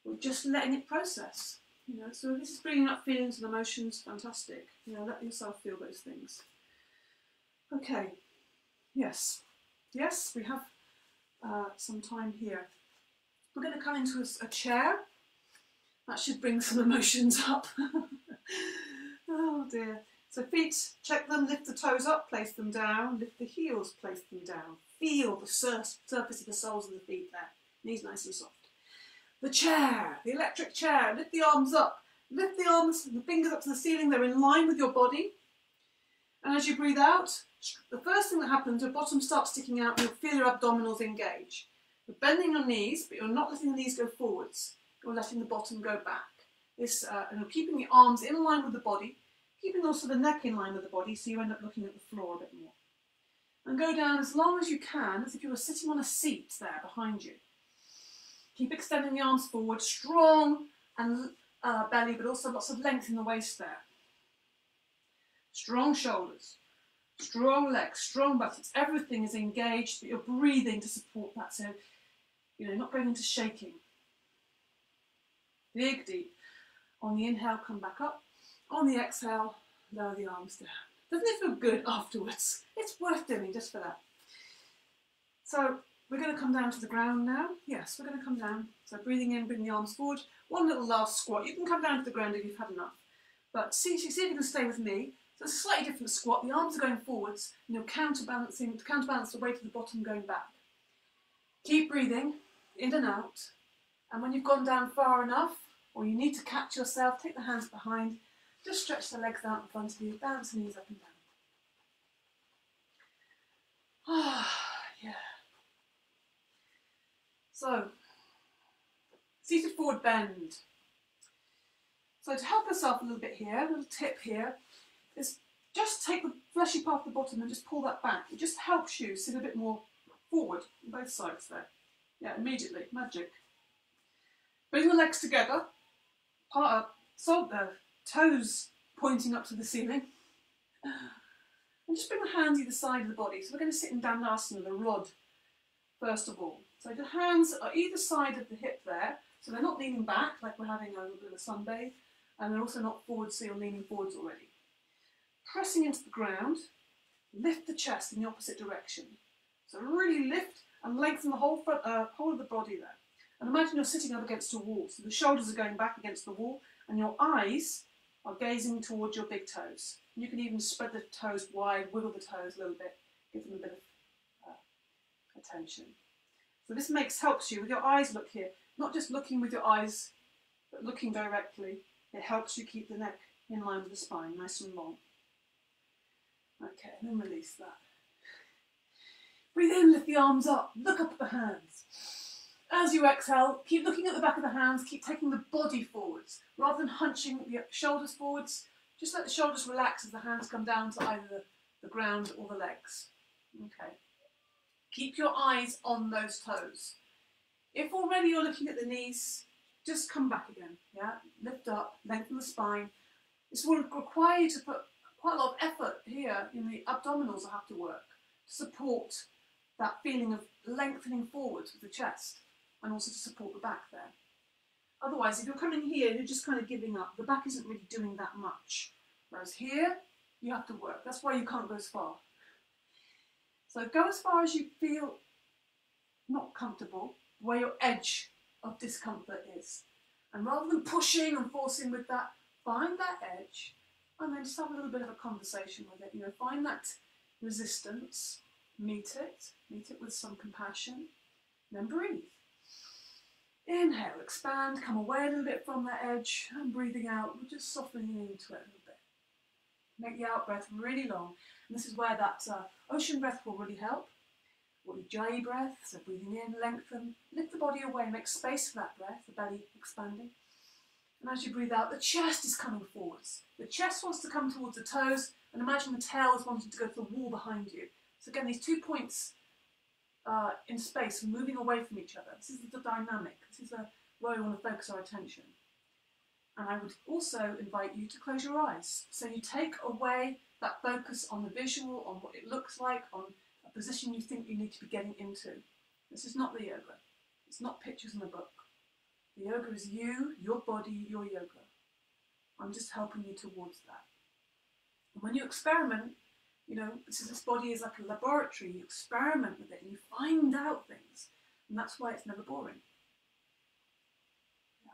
We're just letting it process. You know, so this is bringing up feelings and emotions. Fantastic. You know, let yourself feel those things. Okay. Yes. Yes, we have some time here. We're going to come into a chair. That should bring some emotions up. Oh dear. So feet, check them, lift the toes up, place them down, lift the heels, place them down. Feel the surface of the soles of the feet there. Knees nice and soft. The chair, the electric chair, lift the arms up. Lift the arms and the fingers up to the ceiling, they're in line with your body. And as you breathe out, the first thing that happens, your bottom starts sticking out, you'll feel your abdominals engage. You're bending your knees, but you're not letting the knees go forwards. You're letting the bottom go back. And you're keeping the arms in line with the body, keeping also the neck in line with the body, so you end up looking at the floor a bit more. And go down as long as you can, as if you were sitting on a seat there behind you. Keep extending the arms forward, strong and belly, but also lots of length in the waist there. Strong shoulders, strong legs, strong buttocks. Everything is engaged, but you're breathing to support that. So, you know, not going into shaking. Big, deep. On the inhale, come back up. On the exhale, lower the arms down. Doesn't it feel good afterwards? It's worth doing just for that. So we're going to come down to the ground now. Yes, we're going to come down. So breathing in, bring the arms forward. One little last squat. You can come down to the ground if you've had enough. But see if you can stay with me. So it's a slightly different squat. The arms are going forwards and you're counterbalance the weight of the bottom going back. Keep breathing in and out. And when you've gone down far enough, or you need to catch yourself, take the hands behind. Just stretch the legs out in front of you, bounce the knees up and down. Ah, yeah. So, seated forward bend. So to help yourself a little bit here, a little tip here, is just take the fleshy part of the bottom and just pull that back. It just helps you sit a bit more forward on both sides there. Yeah, immediately, magic. Bring the legs together, part up, so the toes pointing up to the ceiling. And just bring the hands either side of the body. So we're going to sit in Dandasana, the rod, first of all. So the hands are either side of the hip there, so they're not leaning back like we're having a little bit of a sunbathe, and they're also not forward, so you're leaning forwards already. Pressing into the ground, lift the chest in the opposite direction. So really lift and lengthen the whole of the body there. And imagine you're sitting up against a wall, so the shoulders are going back against the wall, and your eyes are gazing towards your big toes. You can even spread the toes wide, wiggle the toes a little bit, give them a bit of attention. So this helps you with your eyes. Look here, not just looking with your eyes, but looking directly. It helps you keep the neck in line with the spine, nice and long. Okay, and then release that. Breathe in, lift the arms up, look up at the hands. As you exhale, keep looking at the back of the hands, keep taking the body forwards. Rather than hunching the shoulders forwards, just let the shoulders relax as the hands come down to either the ground or the legs. Okay. Keep your eyes on those toes. If already you're looking at the knees, just come back again. Yeah, lift up, lengthen the spine. This will require you to put quite a lot of effort here in the abdominals. I have to work to support that feeling of lengthening forwards with the chest, and also to support the back there. Otherwise, if you're coming here, you're just kind of giving up. The back isn't really doing that much. Whereas here, you have to work. That's why you can't go as far. So go as far as you feel not comfortable, where your edge of discomfort is. And rather than pushing and forcing with that, find that edge and then just have a little bit of a conversation with it. You know, find that resistance, meet it with some compassion, and then breathe. Inhale, expand, come away a little bit from that edge, and breathing out, we're just softening into it a little bit. Make the out breath really long, and this is where that ocean breath will really help. Or the Ujjayi breath, so breathing in, lengthen, lift the body away, make space for that breath, the belly expanding. And as you breathe out, the chest is coming forwards. The chest wants to come towards the toes, and imagine the tail is wanting to go to the wall behind you. So again, these 2 points in space, moving away from each other. This is the dynamic. This is where we want to focus our attention. And I would also invite you to close your eyes. So you take away that focus on the visual, on what it looks like, on a position you think you need to be getting into. This is not the yoga. It's not pictures in a book. The yoga is you, your body, your yoga. I'm just helping you towards that. And when you experiment, you know, this body is like a laboratory. You experiment with it and you find out things. And that's why it's never boring.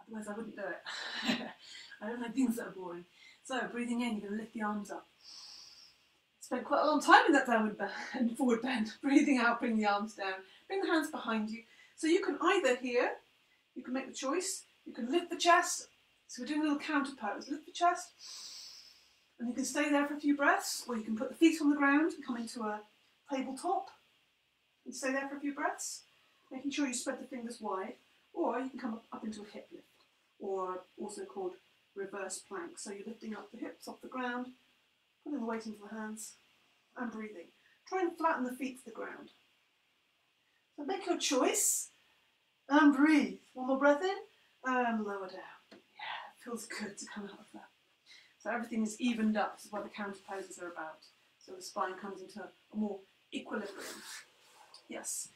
Otherwise I wouldn't do it. I don't like things that are boring. So breathing in, you're going to lift the arms up. Spent quite a long time in that downward bend, forward bend. Breathing out, bring the arms down. Bring the hands behind you. So you can either here, you can make the choice, you can lift the chest. So we're doing a little counter pose. Lift the chest. And you can stay there for a few breaths, or you can put the feet on the ground and come into a tabletop and stay there for a few breaths, making sure you spread the fingers wide, or you can come up into a hip lift, or also called reverse plank. So you're lifting up the hips off the ground, putting the weight into the hands, and breathing. Try and flatten the feet to the ground. So make your choice, and breathe. One more breath in, and lower down. Yeah, it feels good to come out of that. So everything is evened up. This is what the counter poses are about. So the spine comes into a more equilibrium. Yes.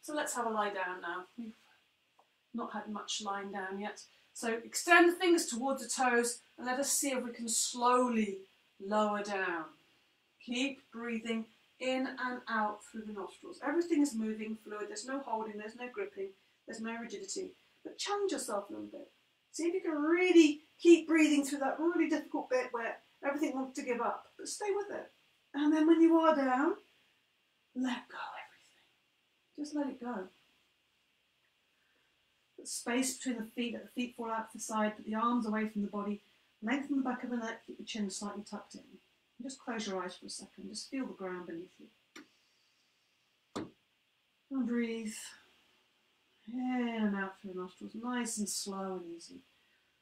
So let's have a lie down now. We've not had much lying down yet. So extend the fingers towards the toes and let us see if we can slowly lower down. Keep breathing in and out through the nostrils. Everything is moving, fluid. There's no holding, there's no gripping, there's no rigidity. But challenge yourself a little bit. See if you can really keep breathing through that really difficult bit where everything wants to give up. But stay with it. And then when you are down, let go everything. Just let it go. Put space between the feet, let the feet fall out to the side, put the arms away from the body, lengthen the back of the neck, keep the chin slightly tucked in. And just close your eyes for a second, just feel the ground beneath you. And breathe. In and out through the nostrils, nice and slow and easy.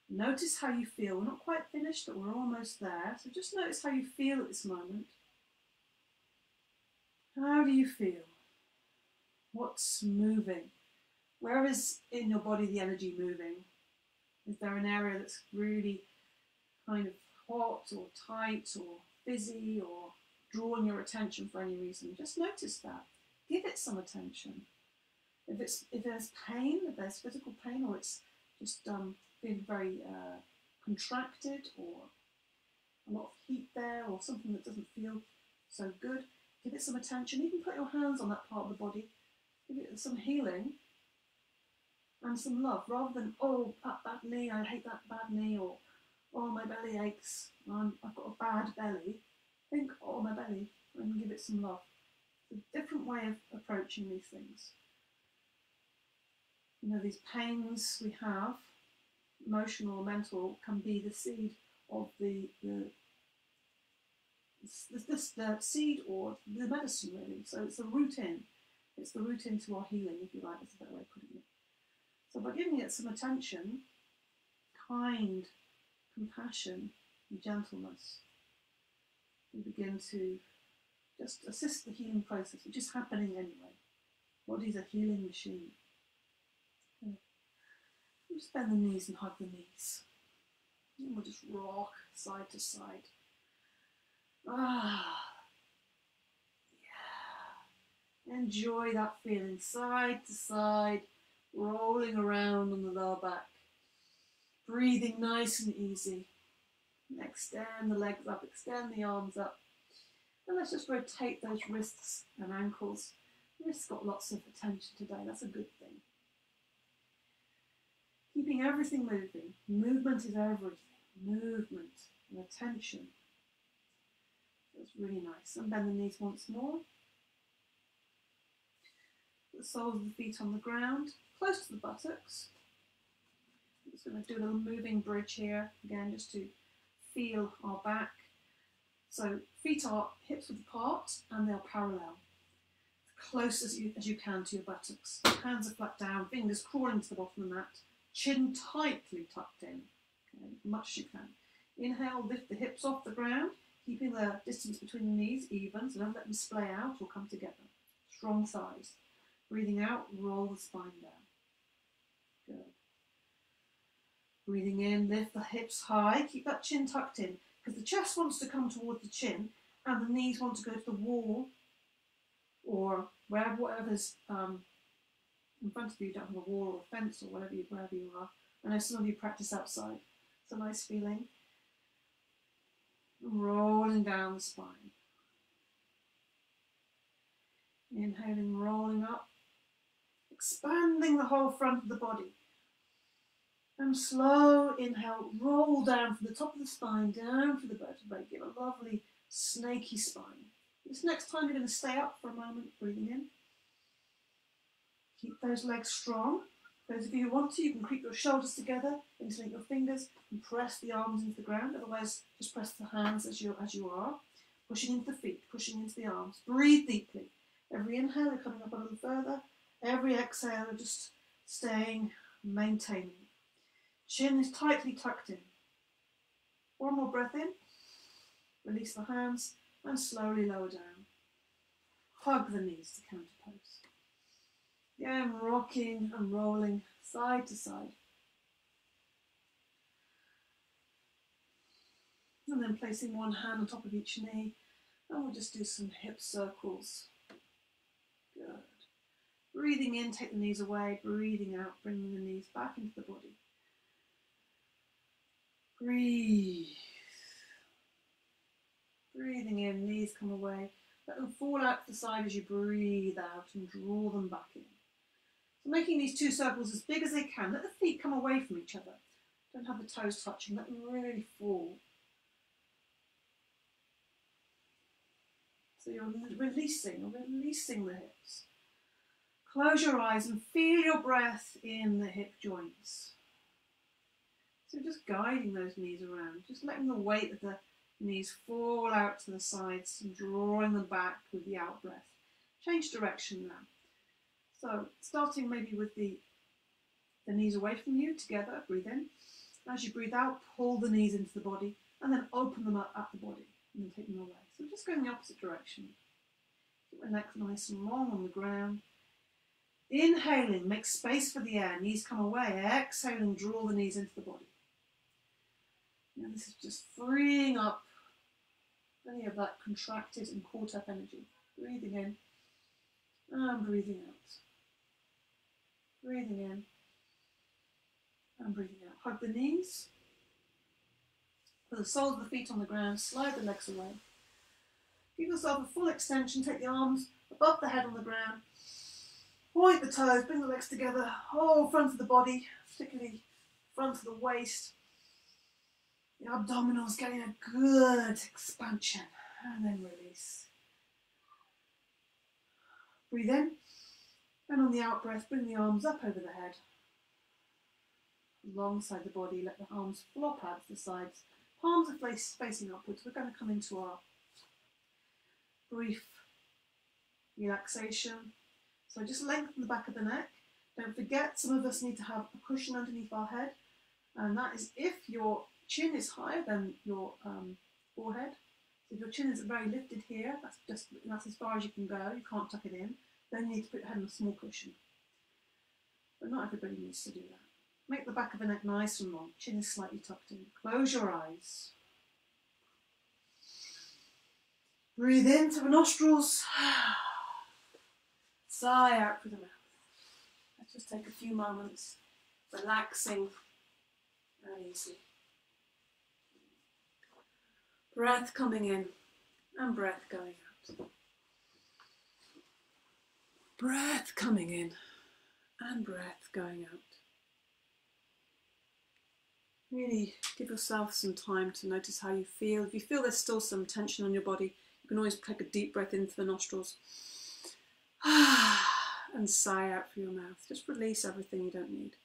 Notice how you feel. We're not quite finished, but we're almost there. So just notice how you feel at this moment. How do you feel? What's moving? Where is in your body the energy moving? Is there an area that's really kind of hot or tight or fizzy or drawing your attention for any reason? Just notice that. Give it some attention. If there's pain, if there's physical pain, or it's just being very contracted, or a lot of heat there, or something that doesn't feel so good, give it some attention. Even put your hands on that part of the body. Give it some healing and some love, rather than, oh, that bad knee, I hate that bad knee, or oh, my belly aches, I've got a bad belly. Think, oh, my belly, and give it some love. It's a different way of approaching these things. You know, these pains we have, emotional or mental, can be the seed of the seed or the medicine, really. So it's the root in. It's the root into our healing, if you like. That's a better way of putting it. So by giving it some attention, kind, compassion, and gentleness, we begin to just assist the healing process, which is happening anyway. Body's a healing machine. We'll just bend the knees and hug the knees. And we'll just rock side to side. Ah, yeah. Enjoy that feeling, side to side, rolling around on the lower back. Breathing nice and easy. Extend the legs up, extend the arms up. And let's just rotate those wrists and ankles. Wrists got lots of attention today, that's a good thing. Keeping everything moving. Movement is everything. Movement and attention. That's really nice. And bend the knees once more. Put the soles of the feet on the ground, close to the buttocks. I'm just going to do a little moving bridge here, again, just to feel our back. So feet are hips width apart and they're parallel. Close as you can to your buttocks. Hands are flat down, fingers crawling to the bottom of the mat. Chin tightly tucked in, okay, as much as you can. Inhale, lift the hips off the ground, keeping the distance between the knees even, so don't let them splay out or come together. Strong thighs. Breathing out, roll the spine down. Good. Breathing in, lift the hips high, keep that chin tucked in, because the chest wants to come towards the chin and the knees want to go to the wall or whatever's in front of you. You don't have a wall or a fence or wherever you are. I know some of you practice outside. It's a nice feeling. Rolling down the spine. Inhaling, rolling up. Expanding the whole front of the body. And slow inhale, roll down from the top of the spine, down to the vertebrae. Give a lovely snaky spine. This next time you're going to stay up for a moment, breathing in. Keep those legs strong. Those of you who want to, you can creep your shoulders together, interlink your fingers, and press the arms into the ground. Otherwise, just press the hands as you are. Pushing into the feet, pushing into the arms. Breathe deeply. Every inhale, you're coming up a little further. Every exhale, you're just staying, maintaining. Chin is tightly tucked in. One more breath in. Release the hands and slowly lower down. Hug the knees to counter pose. Again, rocking and rolling side to side. And then placing one hand on top of each knee. And we'll just do some hip circles. Good. Breathing in, take the knees away. Breathing out, bringing the knees back into the body. Breathe. Breathing in, knees come away. Let them fall out to the side as you breathe out and draw them back in. So making these two circles as big as they can. Let the feet come away from each other. Don't have the toes touching. Let them really fall. So you're releasing the hips. Close your eyes and feel your breath in the hip joints. So just guiding those knees around, just letting the weight of the knees fall out to the sides and drawing them back with the out breath. Change direction now. So starting maybe with the knees away from you together, breathe in. As you breathe out, pull the knees into the body and then open them up at the body and then take them away. So just going the opposite direction. Keep the neck nice and long on the ground. Inhaling, make space for the air, knees come away. Exhaling, draw the knees into the body. Now this is just freeing up any of that contracted and caught up energy. Breathing in and breathing out. Breathing in and breathing out. Hug the knees. Put the soles of the feet on the ground, slide the legs away. Give yourself a full extension, take the arms above the head on the ground. Point the toes, bring the legs together, whole front of the body, particularly front of the waist. The abdominals getting a good expansion, and then release. Breathe in, and on the out breath, bring the arms up over the head. Alongside the body, let the arms flop out to the sides. Palms are facing upwards. We're going to come into our brief relaxation. So just lengthen the back of the neck. Don't forget, some of us need to have a cushion underneath our head. And that is if your chin is higher than your forehead. So if your chin is very lifted here, that's as far as you can go. You can't tuck it in. Then you need to put your head on a small cushion. But not everybody needs to do that. Make the back of the neck nice and long. Chin is slightly tucked in. Close your eyes. Breathe in through the nostrils. Sigh out through the mouth. Let's just take a few moments relaxing and easy. Breath coming in and breath going out. Breath coming in and breath going out. Really give yourself some time to notice how you feel. If you feel there's still some tension on your body, you can always take a deep breath in through the nostrils and sigh out through your mouth. Just release everything you don't need.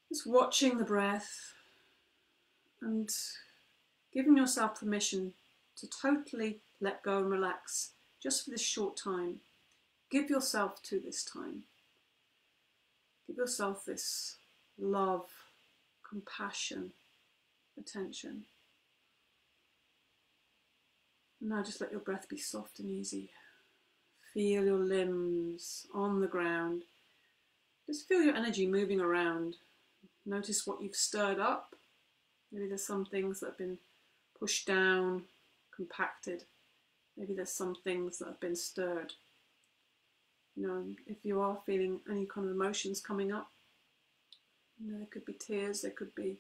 Just watching the breath and giving yourself permission to totally let go and relax just for this short time. Give yourself to this time. Give yourself this love, compassion, attention. And now just let your breath be soft and easy. Feel your limbs on the ground. Just feel your energy moving around. Notice what you've stirred up. Maybe there's some things that have been pushed down, compacted. Maybe there's some things that have been stirred. You know, if you are feeling any kind of emotions coming up, you know, there could be tears, there could be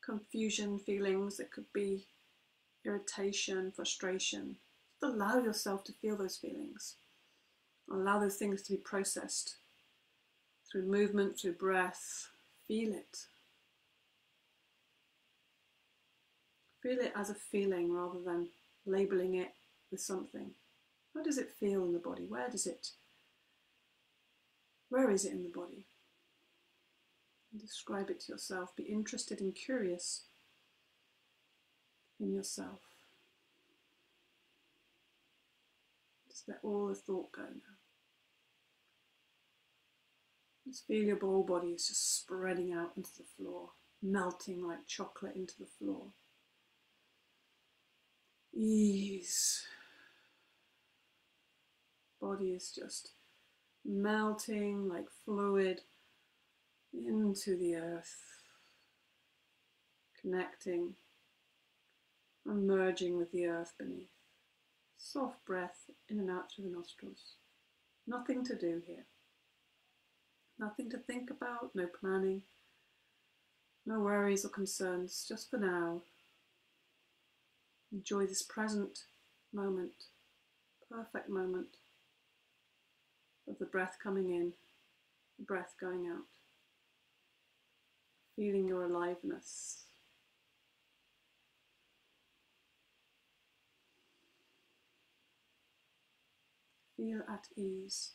confusion feelings, there could be irritation, frustration. Just allow yourself to feel those feelings. Allow those things to be processed through movement, through breath. Feel it. Feel it as a feeling rather than labeling it with something. How does it feel in the body? Where is it in the body? And describe it to yourself. Be interested and curious in yourself. Just let all the thought go now. Just feel your whole body is just spreading out into the floor, melting like chocolate into the floor. Ease. Body is just melting like fluid into the earth, connecting and merging with the earth beneath. Soft breath in and out through the nostrils. Nothing to do here. Nothing to think about, no planning, no worries or concerns, just for now. Enjoy this present moment, perfect moment of the breath coming in, the breath going out. Feeling your aliveness. Feel at ease.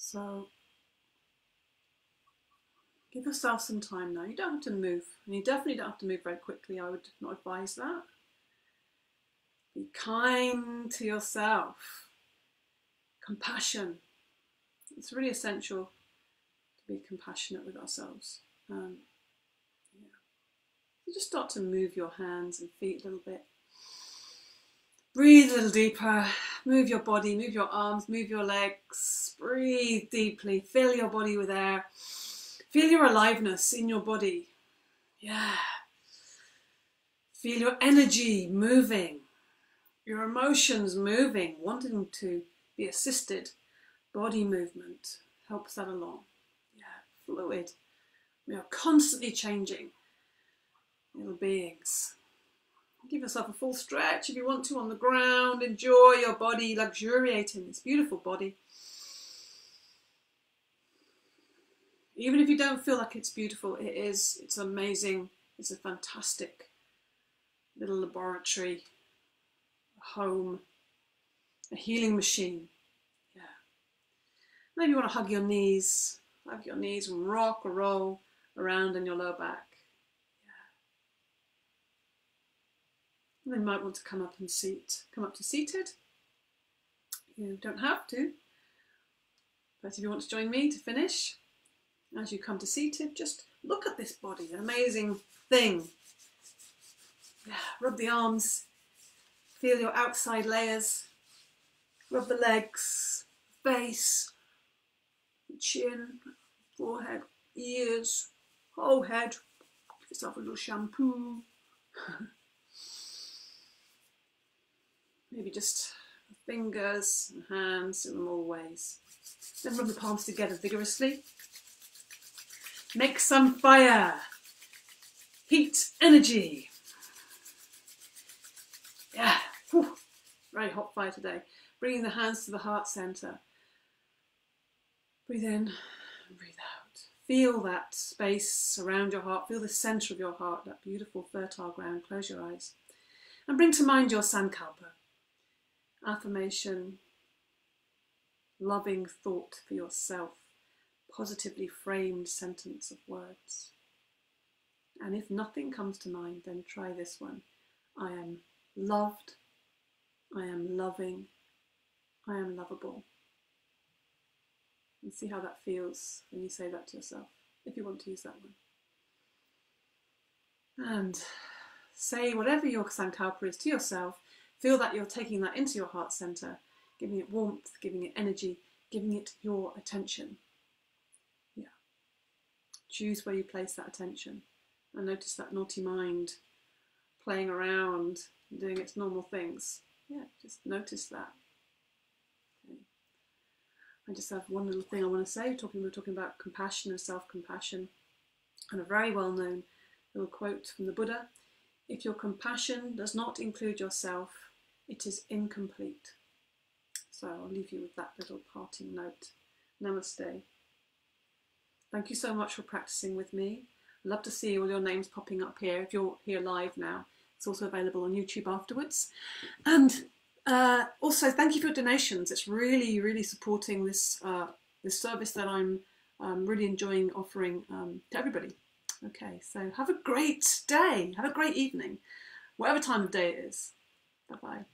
So give yourself some time now. You don't have to move, and you definitely don't have to move very quickly. I would not advise that. Be kind to yourself. Compassion. It's really essential to be compassionate with ourselves. Yeah. You just start to move your hands and feet a little bit. Breathe a little deeper. Move your body, move your arms, move your legs. Breathe deeply. Fill your body with air. Feel your aliveness in your body. Yeah. Feel your energy moving. Your emotions moving, wanting to be assisted. Body movement helps that along. Yeah, fluid. We are constantly changing little beings. Give yourself a full stretch if you want to on the ground. Enjoy your body, luxuriate in this beautiful body. Even if you don't feel like it's beautiful, it is. It's amazing. It's a fantastic little laboratory, a home, a healing machine. Yeah. Maybe you want to hug your knees and rock or roll around in your lower back. And then you might want to come up to seated. You don't have to. But if you want to join me to finish, as you come to seated, just look at this body, an amazing thing. Yeah, rub the arms, feel your outside layers, rub the legs, face, chin, forehead, ears, whole head. Give yourself a little shampoo. Maybe just fingers and hands in all ways. Then rub the palms together vigorously. Make some fire. Heat, energy. Yeah, whew. Very hot fire today. Bringing the hands to the heart center. Breathe in and breathe out. Feel that space around your heart. Feel the center of your heart, that beautiful fertile ground. Close your eyes. And bring to mind your sankalpa. Affirmation, loving thought for yourself, positively framed sentence of words. And if nothing comes to mind, then try this one. I am loved, I am loving, I am lovable. And see how that feels when you say that to yourself, if you want to use that one. And say whatever your sankalpa is to yourself. Feel that you're taking that into your heart center, giving it warmth, giving it energy, giving it your attention. Yeah. Choose where you place that attention. And notice that naughty mind playing around, doing its normal things. Yeah, just notice that. Okay. I just have one little thing I want to say. We're talking about compassion and self-compassion. And a very well-known little quote from the Buddha. If your compassion does not include yourself, it is incomplete. So I'll leave you with that little parting note. Namaste. Thank you so much for practicing with me. I'd love to see all your names popping up here. If you're here live now, it's also available on YouTube afterwards. And also thank you for your donations. It's really, really supporting this, this service that I'm really enjoying offering to everybody. Okay, so have a great day. Have a great evening, whatever time of day it is. Bye-bye.